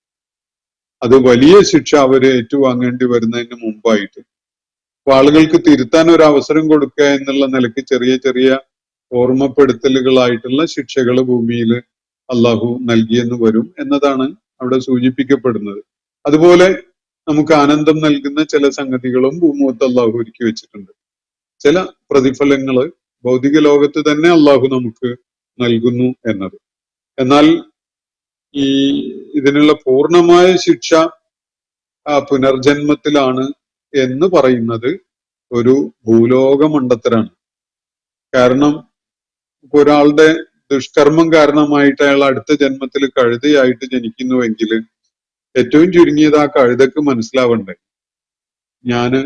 അത് വലിയ ശിക്ഷ അവരെ ഏറ്റുവാങ്ങേണ്ടി വരുന്നതിന് മുമ്പായിട്ട്. അപ്പൊ ആളുകൾക്ക് തിരുത്താൻ ഒരു അവസരം കൊടുക്കുക എന്നുള്ള നിലയ്ക്ക് ചെറിയ ചെറിയ ഓർമ്മപ്പെടുത്തലുകളായിട്ടുള്ള ശിക്ഷകൾ ഭൂമിയിൽ അള്ളാഹു നൽകിയെന്ന് വരും എന്നതാണ് അവിടെ സൂചിപ്പിക്കപ്പെടുന്നത്. അതുപോലെ നമുക്ക് ആനന്ദം നൽകുന്ന ചില സംഗതികളും ഭൂമുഖത്ത് അള്ളാഹു ഒരുക്കി വെച്ചിട്ടുണ്ട്. ചില പ്രതിഫലങ്ങള് ഭൗതിക ലോകത്ത് തന്നെ അള്ളാഹു നമുക്ക് നൽകുന്നു എന്നത്. എന്നാൽ ഇതിനുള്ള പൂർണ്ണമായ ശിക്ഷ പുനർജന്മത്തിലാണ് എന്ന് പറയുന്നത് ഒരു ഭൂലോക മണ്ടത്തരാണ്. കാരണം ഇപ്പൊ ഒരാളുടെ ദുഷ്കർമ്മം കാരണമായിട്ട് അയാൾ അടുത്ത ജന്മത്തിൽ കഴുതയായിട്ട് ജനിക്കുന്നുവെങ്കിൽ ഏറ്റവും ചുരുങ്ങിയത് ആ കഴുതക്ക് മനസ്സിലാവണ്ടേ, ഞാന്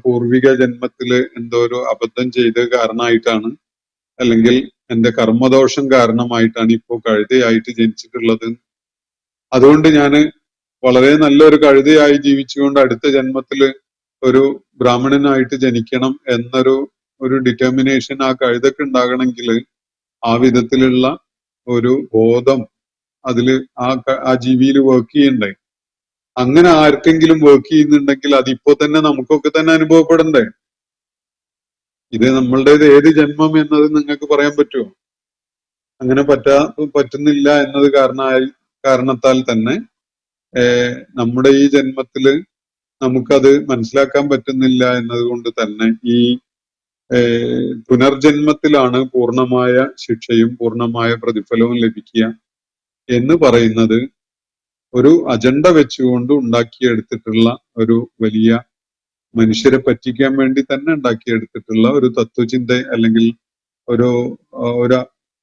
പൂർവിക ജന്മത്തില് എന്തോ ഒരു അബദ്ധം ചെയ്ത് കാരണമായിട്ടാണ്, അല്ലെങ്കിൽ എന്റെ കർമ്മദോഷം കാരണമായിട്ടാണ് ഇപ്പോ കഴുതയായിട്ട് ജനിച്ചിട്ടുള്ളത്. അതുകൊണ്ട് ഞാന് വളരെ നല്ലൊരു കഴുതയായി ജീവിച്ചുകൊണ്ട് അടുത്ത ജന്മത്തില് ഒരു ബ്രാഹ്മണനായിട്ട് ജനിക്കണം എന്നൊരു ഡിറ്റർമിനേഷൻ ആ കഴുതക്ക് ഉണ്ടാകണമെങ്കിൽ ആ വിധത്തിലുള്ള ഒരു ബോധം അതില് ആ ജീവിയിൽ വർക്ക് ചെയ്യണ്ടേ. അങ്ങനെ ആർക്കെങ്കിലും വർക്ക് ചെയ്യുന്നുണ്ടെങ്കിൽ അതിപ്പോ തന്നെ നമുക്കൊക്കെ തന്നെ അനുഭവപ്പെടണ്ടേ. ഇത് നമ്മളുടേത് ഏത് ജന്മം എന്നത് നിങ്ങൾക്ക് പറയാൻ പറ്റുമോ? അങ്ങനെ പറ്റുന്നില്ല എന്നത് കാരണത്താൽ തന്നെ നമ്മുടെ ഈ ജന്മത്തില് നമുക്കത് മനസ്സിലാക്കാൻ പറ്റുന്നില്ല എന്നതുകൊണ്ട് തന്നെ ഈ പുനർജന്മത്തിലാണ് പൂർണ്ണമായ ശിക്ഷയും പൂർണ്ണമായ പ്രതിഫലവും ലഭിക്കുക എന്ന് പറയുന്നത് ഒരു അജണ്ട വെച്ചുകൊണ്ട് ഉണ്ടാക്കിയെടുത്തിട്ടുള്ള ഒരു വലിയ മനുഷ്യരെ പറ്റിക്കാൻ വേണ്ടി തന്നെ ഉണ്ടാക്കിയെടുത്തിട്ടുള്ള ഒരു തത്വചിന്ത അല്ലെങ്കിൽ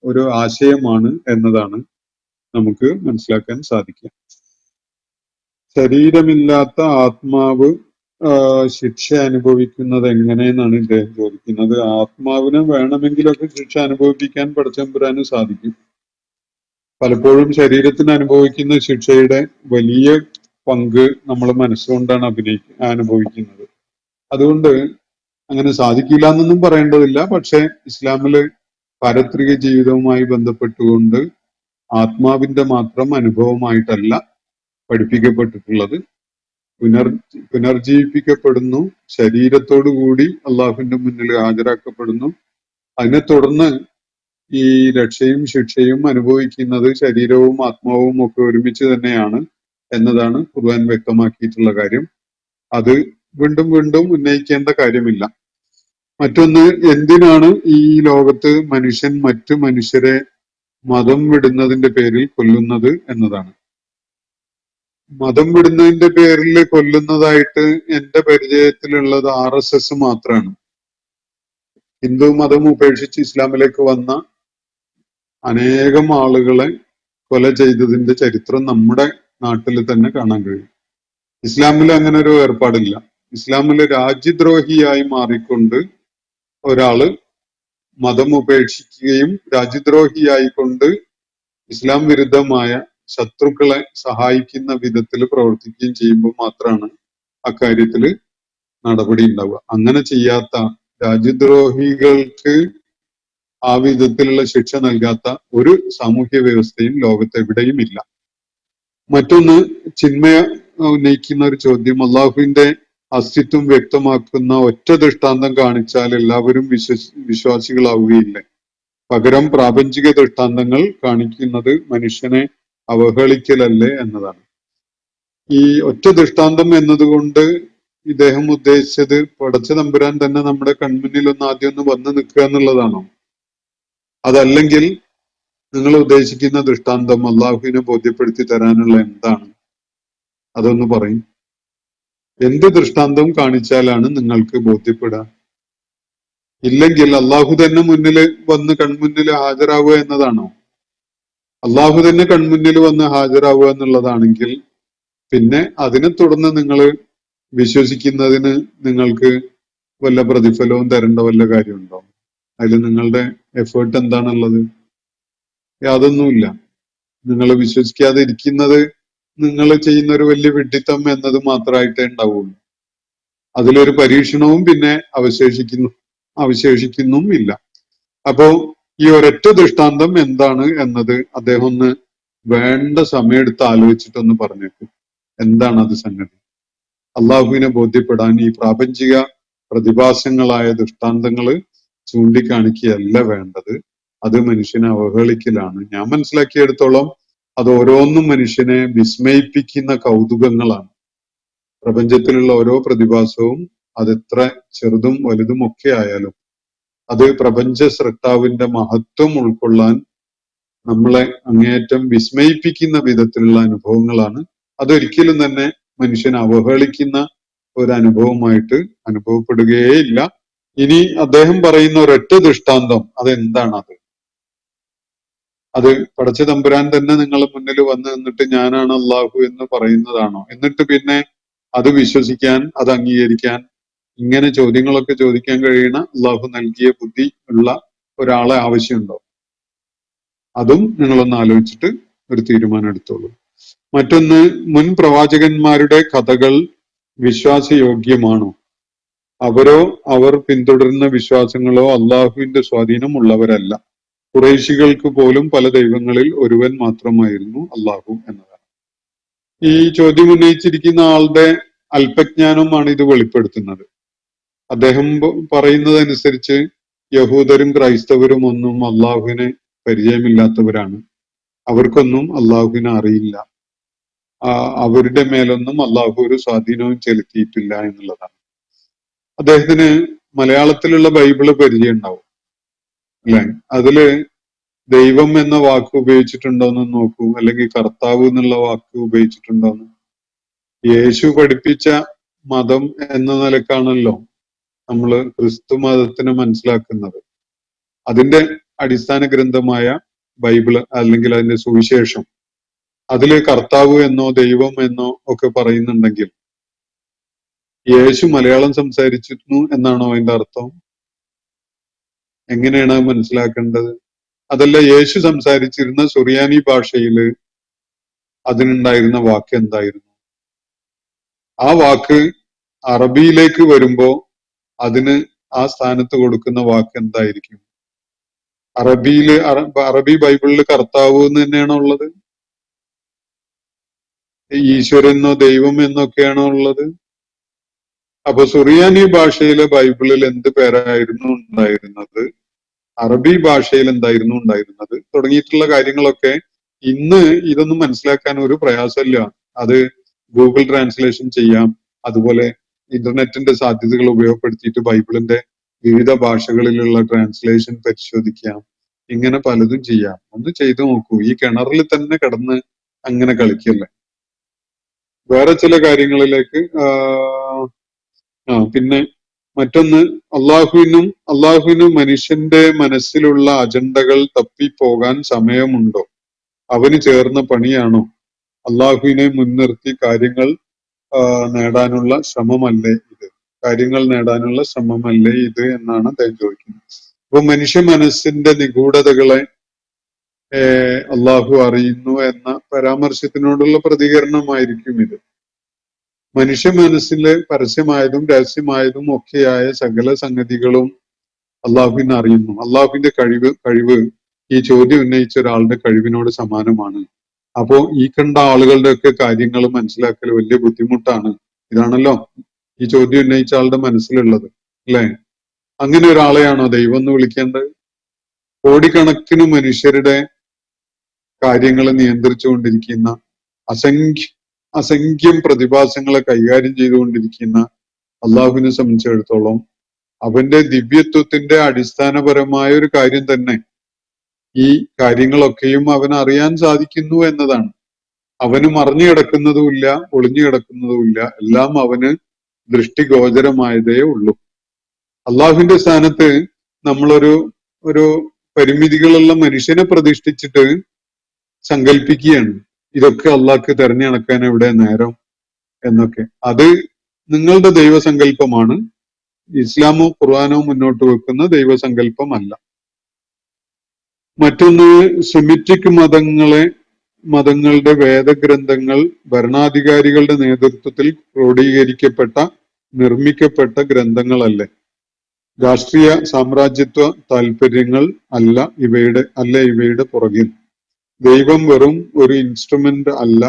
ഒരു ആശയമാണ് എന്നതാണ് നമുക്ക് മനസ്സിലാക്കാൻ സാധിക്കുക. ശരീരമില്ലാത്ത ആത്മാവ് ശിക്ഷ അനുഭവിക്കുന്നത് എങ്ങനെയെന്നാണ് ഇദ്ദേഹം ചോദിക്കുന്നത്. ആത്മാവിനെ വേണമെങ്കിലൊക്കെ ശിക്ഷ അനുഭവിപ്പിക്കാൻ പടച്ചതമ്പുരാന് സാധിക്കും. പലപ്പോഴും ശരീരത്തിന് അനുഭവിക്കുന്ന ശിക്ഷയുടെ വലിയ പങ്ക് നമ്മൾ മനസ്സുകൊണ്ടാണ് അനുഭവിക്കുന്നത്. അതുകൊണ്ട് അങ്ങനെ സാധിക്കില്ല എന്നൊന്നും പറയേണ്ടതില്ല. പക്ഷെ ഇസ്ലാമില് പാരത്രിക ജീവിതവുമായി ബന്ധപ്പെട്ടുകൊണ്ട് ആത്മാവിന്റെ മാത്രം അനുഭവമായിട്ടല്ല പഠിപ്പിക്കപ്പെട്ടിട്ടുള്ളത്. പുനർജീവിപ്പിക്കപ്പെടുന്നു, ശരീരത്തോടു കൂടി അള്ളാഹുവിന്റെ മുന്നിൽ ഹാജരാക്കപ്പെടുന്നു. അതിനെ തുടർന്ന് ഈ രക്ഷയും ശിക്ഷയും അനുഭവിക്കുന്നത് ശരീരവും ആത്മാവും ഒക്കെ ഒരുമിച്ച് തന്നെയാണ് എന്നതാണ് ഖുർആൻ വ്യക്തമാക്കിയിട്ടുള്ള കാര്യം. അത് വീണ്ടും വീണ്ടും ഉന്നയിക്കേണ്ട കാര്യമില്ല. മറ്റൊന്ന്, എന്തിനാണ് ഈ ലോകത്ത് മനുഷ്യൻ മറ്റു മനുഷ്യരെ മതം വിടുന്നതിന്റെ പേരിൽ കൊല്ലുന്നത് എന്നതാണ്. മതം വിടുന്നതിന്റെ പേരിൽ കൊല്ലുന്നതായിട്ട് എന്റെ പരിചയത്തിലുള്ളത് RSS മാത്രമാണ്. ഹിന്ദു മതം ഉപേക്ഷിച്ച് ഇസ്ലാമിലേക്ക് വന്ന അനേകം ആളുകളെ കൊല ചെയ്തതിന്റെ ചരിത്രം നമ്മുടെ നാട്ടിൽ തന്നെ കാണാൻ കഴിയും. ഇസ്ലാമിൽ അങ്ങനെ ഒരു ഏർപ്പാടില്ല. ഇസ്ലാമിൽ രാജ്യദ്രോഹിയായി മാറിക്കൊണ്ട് ഒരാള് മതം ഉപേക്ഷിക്കുകയും രാജ്യദ്രോഹിയായിക്കൊണ്ട് ഇസ്ലാം വിരുദ്ധമായ ശത്രുക്കളെ സഹായിക്കുന്ന വിധത്തിൽ പ്രവർത്തിക്കുകയും ചെയ്യുമ്പോൾ മാത്രമാണ് അക്കാര്യത്തില് നടപടി ഉണ്ടാവുക. അങ്ങനെ ചെയ്യാത്ത രാജ്യദ്രോഹികൾക്ക് ആ വിധത്തിലുള്ള ശിക്ഷ നൽകാത്ത ഒരു സാമൂഹ്യ വ്യവസ്ഥയും ലോകത്തെവിടെയും ഇല്ല. മറ്റൊന്ന്, ചിന്മയ ഉന്നയിക്കുന്ന ഒരു ചോദ്യം, അള്ളാഹുവിന്റെ അസ്തിത്വം വ്യക്തമാക്കുന്ന ഒറ്റ ദൃഷ്ടാന്തം കാണിച്ചാൽ എല്ലാവരും വിശ്വാസികളാവുകയില്ലേ? പകരം പ്രാപഞ്ചിക ദൃഷ്ടാന്തങ്ങൾ കാണിക്കുന്നത് മനുഷ്യനെ അവഹേളിക്കലല്ലേ എന്നതാണ്. ഈ ഒറ്റ ദൃഷ്ടാന്തം എന്നതുകൊണ്ട് ഇദ്ദേഹം ഉദ്ദേശിച്ചത് പടച്ച തമ്പുരാൻ തന്നെ നമ്മുടെ കൺമുന്നിൽ ആദ്യം ഒന്ന് വന്നു നിൽക്കുക എന്നുള്ളതാണോ? അതല്ലെങ്കിൽ നിങ്ങൾ ഉദ്ദേശിക്കുന്ന ദൃഷ്ടാന്തം അള്ളാഹുവിനെ ബോധ്യപ്പെടുത്തി തരാനുള്ള എന്താണ്? അതൊന്ന് പറയും. എന്ത് ദൃഷ്ടാന്തം കാണിച്ചാലാണ് നിങ്ങൾക്ക് ബോധ്യപ്പെടുക? ഇല്ലെങ്കിൽ അള്ളാഹു തന്നെ മുന്നിൽ വന്ന് കൺമുന്നിൽ ഹാജരാവുക എന്നതാണോ? അള്ളാഹു തന്നെ കൺമുന്നിൽ വന്ന് ഹാജരാവുക എന്നുള്ളതാണെങ്കിൽ പിന്നെ അതിനെ തുടർന്ന് നിങ്ങൾ വിശ്വസിക്കുന്നതിന് നിങ്ങൾക്ക് വല്ല പ്രതിഫലവും തരേണ്ട വല്ല കാര്യമുണ്ടോ? അതിൽ നിങ്ങളുടെ എഫേർട്ട് എന്താണുള്ളത്? യാതൊന്നുമില്ല. നിങ്ങൾ വിശ്വസിക്കാതെ ഇരിക്കുന്നത് നിങ്ങൾ ചെയ്യുന്ന ഒരു വലിയ വിഡ്ഢിത്തം എന്നത് മാത്രമായിട്ടേ ഉണ്ടാവുള്ളൂ. അതിലൊരു പരീക്ഷണവും പിന്നെ അവശേഷിക്കുന്നും ഇല്ല. അപ്പോ ഈ ഒരൊറ്റ ദൃഷ്ടാന്തം എന്താണ് എന്നത് അദ്ദേഹം ഒന്ന് വേണ്ട സമയമെടുത്ത് ആലോചിച്ചിട്ടൊന്ന് പറഞ്ഞേക്കും. എന്താണ് അത് സംഗതി? അള്ളാഹുവിനെ ബോധ്യപ്പെടാൻ ഈ പ്രാപഞ്ചിക പ്രതിഭാസങ്ങളായ ദൃഷ്ടാന്തങ്ങൾ ചൂണ്ടിക്കാണിക്കുകയല്ല വേണ്ടത്. അത് മനുഷ്യനെ അവഹേളിക്കലാണ്. ഞാൻ മനസ്സിലാക്കിയെടുത്തോളം അത് ഓരോന്നും മനുഷ്യനെ വിസ്മയിപ്പിക്കുന്ന കൗതുകങ്ങളാണ്. പ്രപഞ്ചത്തിലുള്ള ഓരോ പ്രതിഭാസവും അതെത്ര ചെറുതും വലുതും ഒക്കെ ആയാലും അത് പ്രപഞ്ച സൃഷ്ടാവിന്റെ മഹത്വം ഉൾക്കൊള്ളാൻ നമ്മളെ അങ്ങേയറ്റം വിസ്മയിപ്പിക്കുന്ന വിധത്തിലുള്ള അനുഭവങ്ങളാണ്. അതൊരിക്കലും തന്നെ മനുഷ്യനെ അവഹേളിക്കുന്ന ഒരു അനുഭവമായിട്ട് അനുഭവപ്പെടുകയേയില്ല. ഇനി അദ്ദേഹം പറയുന്ന ഒരൊറ്റ ദൃഷ്ടാന്തം അതെന്താണത്? അത് പടച്ച തമ്പുരാൻ തന്നെ നിങ്ങളുടെ മുന്നിൽ വന്ന് നിന്നിട്ട് ഞാനാണ് അള്ളാഹു എന്ന് പറയുന്നതാണോ? എന്നിട്ട് പിന്നെ അത് വിശ്വസിക്കാൻ, അത് അംഗീകരിക്കാൻ, ഇങ്ങനെ ചോദ്യങ്ങളൊക്കെ ചോദിക്കാൻ കഴിയുന്ന അള്ളാഹു നൽകിയ ബുദ്ധി ഉള്ള ഒരാളെ ആവശ്യമുണ്ടോ? അതും നിങ്ങളൊന്ന് ആലോചിച്ചിട്ട് ഒരു തീരുമാനം എടുത്തോളൂ. മറ്റൊന്ന്, മുൻ പ്രവാചകന്മാരുടെ കഥകൾ വിശ്വാസയോഗ്യമാണോ? അവരോ അവർ പിന്തുടരുന്ന വിശ്വാസങ്ങളോ അള്ളാഹുവിന്റെ സ്വാധീനം ഉള്ളവരല്ല. ഖുറൈശികൾക്ക് പോലും പല ദൈവങ്ങളിൽ ഒരുവൻ മാത്രമായിരുന്നു അള്ളാഹു എന്നതാണ്. ഈ ചോദ്യം ഉന്നയിച്ചിരിക്കുന്ന ആളുടെ അല്പജ്ഞാനമാണ് ഇത് വെളിപ്പെടുത്തുന്നത്. അദ്ദേഹം പറയുന്നതനുസരിച്ച് യഹൂദരും ക്രൈസ്തവരും ഒന്നും അള്ളാഹുവിനെ പരിചയമില്ലാത്തവരാണ്. അവർക്കൊന്നും അള്ളാഹുവിനെ അറിയില്ല. അവരുടെ മേലൊന്നും അള്ളാഹു ഒരു സ്വാധീനവും ചെലുത്തിയിട്ടില്ല എന്നുള്ളതാണ്. അദ്ദേഹത്തിന് മലയാളത്തിലുള്ള ബൈബിള് പരിചയം ഉണ്ടാവും അല്ലെ? അതില് ദൈവം എന്ന വാക്ക് ഉപയോഗിച്ചിട്ടുണ്ടോന്ന് നോക്കൂ, അല്ലെങ്കിൽ കർത്താവ് എന്നുള്ള വാക്ക് ഉപയോഗിച്ചിട്ടുണ്ടോന്ന്. യേശു പഠിപ്പിച്ച മതം എന്ന നിലക്കാണല്ലോ നമ്മള് ക്രിസ്തു മതത്തിനെ മനസ്സിലാക്കുന്നത്. അതിന്റെ അടിസ്ഥാന ഗ്രന്ഥമായ ബൈബിള് അല്ലെങ്കിൽ അതിന്റെ സുവിശേഷം, അതില് കർത്താവ് എന്നോ ദൈവം എന്നോ ഒക്കെ പറയുന്നുണ്ടെങ്കിൽ യേശു മലയാളം സംസാരിച്ചിരുന്നു എന്നാണോ അതിന്റെ അർത്ഥം? എങ്ങനെയാണ് മനസ്സിലാക്കേണ്ടത്? അതല്ല, യേശു സംസാരിച്ചിരുന്ന സുറിയാനി ഭാഷയില് അതിനുണ്ടായിരുന്ന വാക്ക് എന്തായിരുന്നു? ആ വാക്ക് അറബിയിലേക്ക് വരുമ്പോ അതിന് ആ സ്ഥാനത്ത് കൊടുക്കുന്ന വാക്ക് എന്തായിരിക്കും? അറബി ബൈബിളിൽ കർത്താവ് എന്ന് തന്നെയാണോ ഉള്ളത്? ഈശ്വരനോ ദൈവം എന്നൊക്കെയാണോ ഉള്ളത്? അപ്പൊ സുറിയാനി ഭാഷയിലെ ബൈബിളിൽ എന്ത് പേരായിരുന്നു ഉണ്ടായിരുന്നത്? അറബി ഭാഷയിൽ എന്തായിരുന്നു ഉണ്ടായിരുന്നത്? തുടങ്ങിയിട്ടുള്ള കാര്യങ്ങളൊക്കെ ഇന്ന് ഇതൊന്നും മനസ്സിലാക്കാൻ ഒരു പ്രയാസമില്ല. അത് ഗൂഗിൾ ട്രാൻസ്ലേഷൻ ചെയ്യാം. അതുപോലെ ഇന്റർനെറ്റിന്റെ സാധ്യതകൾ ഉപയോഗപ്പെടുത്തിയിട്ട് ബൈബിളിന്റെ വിവിധ ഭാഷകളിലുള്ള ട്രാൻസ്ലേഷൻ പരിശോധിക്കാം. ഇങ്ങനെ പലതും ചെയ്യാം. ഒന്ന് ചെയ്തു നോക്കൂ. ഈ കിണറിൽ തന്നെ കിടന്ന് അങ്ങനെ കളിക്കല്ലേ. വേറെ ചില കാര്യങ്ങളിലേക്ക് പിന്നെ മറ്റൊന്ന്, അള്ളാഹുവിനും മനുഷ്യന്റെ മനസ്സിലുള്ള അജണ്ടകൾ തപ്പിപ്പോകാൻ സമയമുണ്ടോ? അവന് ചേർന്ന പണിയാണോ? അള്ളാഹുവിനെ മുൻനിർത്തി കാര്യങ്ങൾ നേടാനുള്ള ശ്രമമല്ലേ ഇത് എന്നാണ് അദ്ദേഹം ചോദിക്കുന്നത്. അപ്പൊ മനുഷ്യ മനസ്സിന്റെ നിഗൂഢതകളെ അള്ളാഹു അറിയുന്നു എന്ന പരാമർശത്തിനോടുള്ള പ്രതികരണമായിരിക്കും ഇത്. മനുഷ്യ മനസ്സിലെ പരസ്യമായതും രഹസ്യമായതും ഒക്കെയായ സകല സംഗതികളും അള്ളാഹുവിനെ അറിയുന്നു. അള്ളാഹുവിന്റെ കഴിവ് ഈ ചോദ്യം ഉന്നയിച്ച ഒരാളുടെ കഴിവിനോട് സമാനമാണ്. അപ്പോ ഈ കണ്ട ആളുകളുടെ ഒക്കെ കാര്യങ്ങൾ മനസ്സിലാക്കൽ വലിയ ബുദ്ധിമുട്ടാണ്. ഇതാണല്ലോ ഈ ചോദ്യം ഉന്നയിച്ച ആളുടെ മനസ്സിലുള്ളത്, അല്ലെ? അങ്ങനെ ഒരാളെയാണോ ദൈവം എന്ന് വിളിക്കേണ്ടത്? കോടിക്കണക്കിന് മനുഷ്യരുടെ കാര്യങ്ങൾ നിയന്ത്രിച്ചുകൊണ്ടിരിക്കുന്ന, അസംഖ്യം പ്രതിഭാസങ്ങളെ കൈകാര്യം ചെയ്തുകൊണ്ടിരിക്കുന്ന അള്ളാഹുവിനെ സംബന്ധിച്ചിടത്തോളം അവന്റെ ദിവ്യത്വത്തിന്റെ അടിസ്ഥാനപരമായ ഒരു കാര്യം തന്നെ ഈ കാര്യങ്ങളൊക്കെയും അവന് അറിയാൻ സാധിക്കുന്നു എന്നതാണ്. അവന് മറിഞ്ഞു കിടക്കുന്നതുമില്ല, ഒളിഞ്ഞു കിടക്കുന്നതുമില്ല, എല്ലാം അവന് ദൃഷ്ടിഗോചരമായതേ ഉള്ളൂ. അള്ളാഹുവിന്റെ സ്ഥാനത്ത് നമ്മളൊരു പരിമിതികളുള്ള മനുഷ്യനെ പ്രതിഷ്ഠിച്ചിട്ട് സങ്കല്പിക്കുകയാണ് ഇതൊക്കെ അള്ളാഹ്ക്ക് തെരഞ്ഞു നടക്കാൻ എവിടെ നേരം എന്നൊക്കെ. അത് നിങ്ങളുടെ ദൈവസങ്കല്പമാണ്. ഇസ്ലാമോ ഖുർആനോ മുന്നോട്ട് വെക്കുന്ന ദൈവസങ്കല്പമല്ല. മറ്റൊന്ന്, സെമിറ്റിക് മതങ്ങളുടെ വേദഗ്രന്ഥങ്ങൾ ഭരണാധികാരികളുടെ നേതൃത്വത്തിൽ ക്രോഡീകരിക്കപ്പെട്ട, നിർമ്മിക്കപ്പെട്ട ഗ്രന്ഥങ്ങളല്ലേ? രാഷ്ട്രീയ സാമ്രാജ്യത്വ താല്പര്യങ്ങൾ അല്ല ഇവയുടെ പുറകിൽ. ദൈവം വെറും ഒരു ഇൻസ്ട്രുമെന്റ് അല്ല,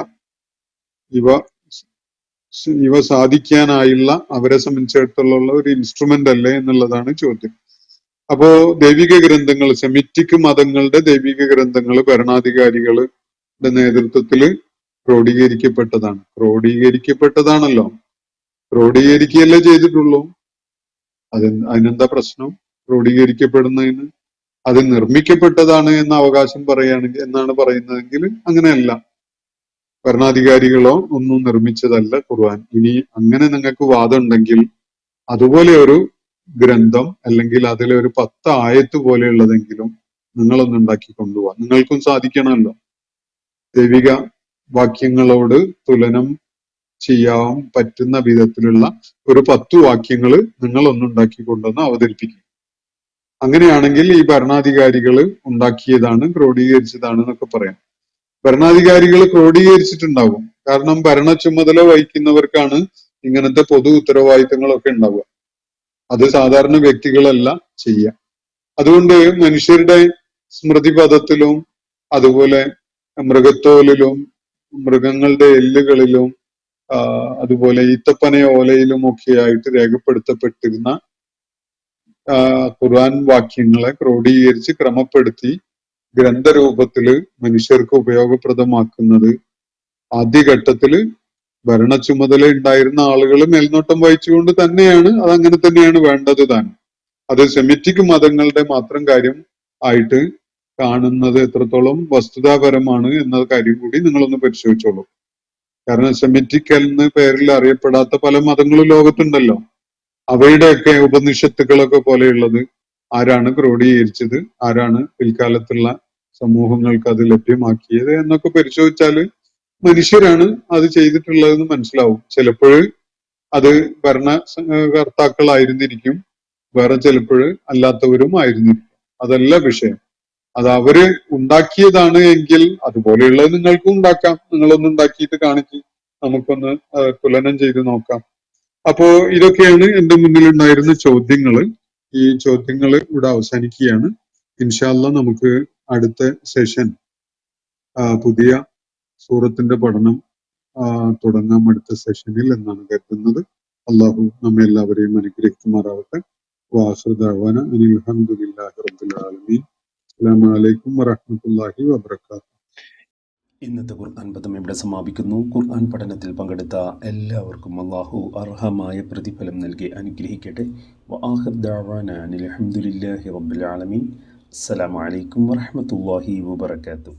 ഇവ സാധിക്കാനായുള്ള അവരെ സംബന്ധിച്ചിടത്തോളം ഒരു ഇൻസ്ട്രുമെന്റ് അല്ലേ എന്നുള്ളതാണ് ചോദ്യം. അപ്പോ ദൈവിക ഗ്രന്ഥങ്ങൾ, സെമിറ്റിക് മതങ്ങളുടെ ദൈവിക ഗ്രന്ഥങ്ങൾ ഭരണാധികാരികളുടെ നേതൃത്വത്തിൽ ക്രോഡീകരിക്കപ്പെട്ടതാണല്ലോ. ക്രോഡീകരിക്കുകയല്ലേ ചെയ്തിട്ടുള്ളൂ. അതിനെന്താ പ്രശ്നം? ക്രോഡീകരിക്കപ്പെടുന്നതിന് അത് നിർമ്മിക്കപ്പെട്ടതാണ് എന്ന അവകാശം എന്നാണ് പറയുന്നതെങ്കിൽ അങ്ങനെയല്ല. ഭരണാധികാരികളോ ഒന്നും നിർമ്മിച്ചതല്ല ഖുർആൻ. ഇനി അങ്ങനെ നിങ്ങൾക്ക് വാദം ഉണ്ടെങ്കിൽ അതുപോലെ ഒരു ഗ്രന്ഥം അല്ലെങ്കിൽ അതിലെ ഒരു 10 ആയത്ത് പോലെയുള്ളതെങ്കിലും നിങ്ങളൊന്ന് ഉണ്ടാക്കി കൊണ്ടുപോവാം. നിങ്ങൾക്കും സാധിക്കണമല്ലോ. ദൈവിക വാക്യങ്ങളോട് തുലനം ചെയ്യാൻ പറ്റുന്ന വിധത്തിലുള്ള ഒരു 10 വാക്യങ്ങൾ നിങ്ങളൊന്നുണ്ടാക്കി കൊണ്ടുവന്ന് അവതരിപ്പിക്കും. അങ്ങനെയാണെങ്കിൽ ഈ ഭരണാധികാരികൾ ഉണ്ടാക്കിയതാണ്, ക്രോഡീകരിച്ചതാണ് എന്നൊക്കെ പറയാം. ഭരണാധികാരികൾ ക്രോഡീകരിച്ചിട്ടുണ്ടാകും. കാരണം ഭരണ ചുമതല വഹിക്കുന്നവർക്കാണ് ഇങ്ങനത്തെ പൊതു ഉത്തരവാദിത്തങ്ങളൊക്കെ ഉണ്ടാവുക. അത് സാധാരണ വ്യക്തികളല്ല ചെയ്യുക. അതുകൊണ്ട് മനുഷ്യരുടെ സ്മൃതിപഥത്തിലും അതുപോലെ മൃഗത്തോലിലും മൃഗങ്ങളുടെ എല്ലുകളിലും അതുപോലെ ഈത്തപ്പന ഓലയിലും ഒക്കെ ആയിട്ട് രേഖപ്പെടുത്തപ്പെട്ടിരുന്ന ഖുർആൻ വാക്യങ്ങളെ ക്രോഡീകരിച്ച് ക്രമപ്പെടുത്തി ഗ്രന്ഥരൂപത്തില് മനുഷ്യർക്ക് ഉപയോഗപ്രദമാക്കുന്നത് ആദ്യഘട്ടത്തില് ഭരണ ചുമതല ഉണ്ടായിരുന്ന ആളുകൾ മേൽനോട്ടം വഹിച്ചുകൊണ്ട് തന്നെയാണ്. അതങ്ങനെ തന്നെയാണ് വേണ്ടത് താൻ. അത് സെമിറ്റിക് മതങ്ങളുടെ മാത്രം കാര്യം ആയിട്ട് കാണുന്നത് എത്രത്തോളം വസ്തുതാപരമാണ് എന്ന കാര്യം കൂടി നിങ്ങളൊന്ന് പരിശോധിച്ചോളൂ. കാരണം സെമിറ്റിക് എന്ന പേരിൽ അറിയപ്പെടാത്ത പല മതങ്ങളും ലോകത്തുണ്ടല്ലോ. അവയുടെയൊക്കെ ഉപനിഷത്തുകളൊക്കെ പോലെയുള്ളത് ആരാണ് ക്രോഡീകരിച്ചത്, ആരാണ് പിൽക്കാലത്തുള്ള സമൂഹങ്ങൾക്ക് അത് ലഭ്യമാക്കിയത് എന്നൊക്കെ പരിശോധിച്ചാൽ മനുഷ്യരാണ് അത് ചെയ്തിട്ടുള്ളതെന്ന് മനസ്സിലാവും. ചിലപ്പോൾ അത് ഭരണകർത്താക്കളായിരുന്നിരിക്കും, വേറെ ചിലപ്പോൾ അല്ലാത്തവരും ആയിരുന്നിരിക്കും. അതല്ല വിഷയം. അത് അവര് ഉണ്ടാക്കിയതാണ് എങ്കിൽ അതുപോലെയുള്ളത് നിങ്ങൾക്കും ഉണ്ടാക്കാം. നിങ്ങളൊന്ന് ഉണ്ടാക്കിയിട്ട് കാണിച്ച് നമുക്കൊന്ന് തുലനം ചെയ്ത് നോക്കാം. അപ്പോ ഇതൊക്കെയാണ് എന്റെ മുന്നിൽ ഉണ്ടായിരുന്ന ചോദ്യങ്ങള്. ഈ ചോദ്യങ്ങൾ ഇവിടെ അവസാനിക്കുകയാണ്. ഇൻഷാ അല്ലാഹ് നമുക്ക് അടുത്ത സെഷൻ പുതിയ സൂറത്തിന്റെ പഠനം തുടങ്ങാം അടുത്ത സെഷനിൽ എന്നാണ് കരുതുന്നത്. അള്ളാഹു നമ്മെ എല്ലാവരെയും അനുഗ്രഹിക്കുമാറാവട്ടെ. വാഖിറു ദഅ്വാന അനിൽ ഹംദുലില്ലാഹി റബ്ബിൽ ആലമീൻ. അസ്സലാമു അലൈക്കും വറഹ്മത്തുള്ളാഹി വബറകാതുഹു. ഇന്നത്തെ ഖുർആൻ പദം ഇവിടെ സമാപിക്കുന്നു. ഖുർആൻ പഠനത്തിൽ പങ്കെടുത്ത എല്ലാവർക്കും അല്ലാഹു അർഹമായ പ്രതിഫലം നൽകി അനുഗ്രഹിക്കട്ടെ. വആഖിറു ദഅ്വാന അനിൽ ഹംദുലില്ലാഹി റബ്ബിൽ ആലമീൻ. അസ്സലാമു അലൈക്കും വറഹ്മത്തുള്ളാഹി വബറകാതുഹു.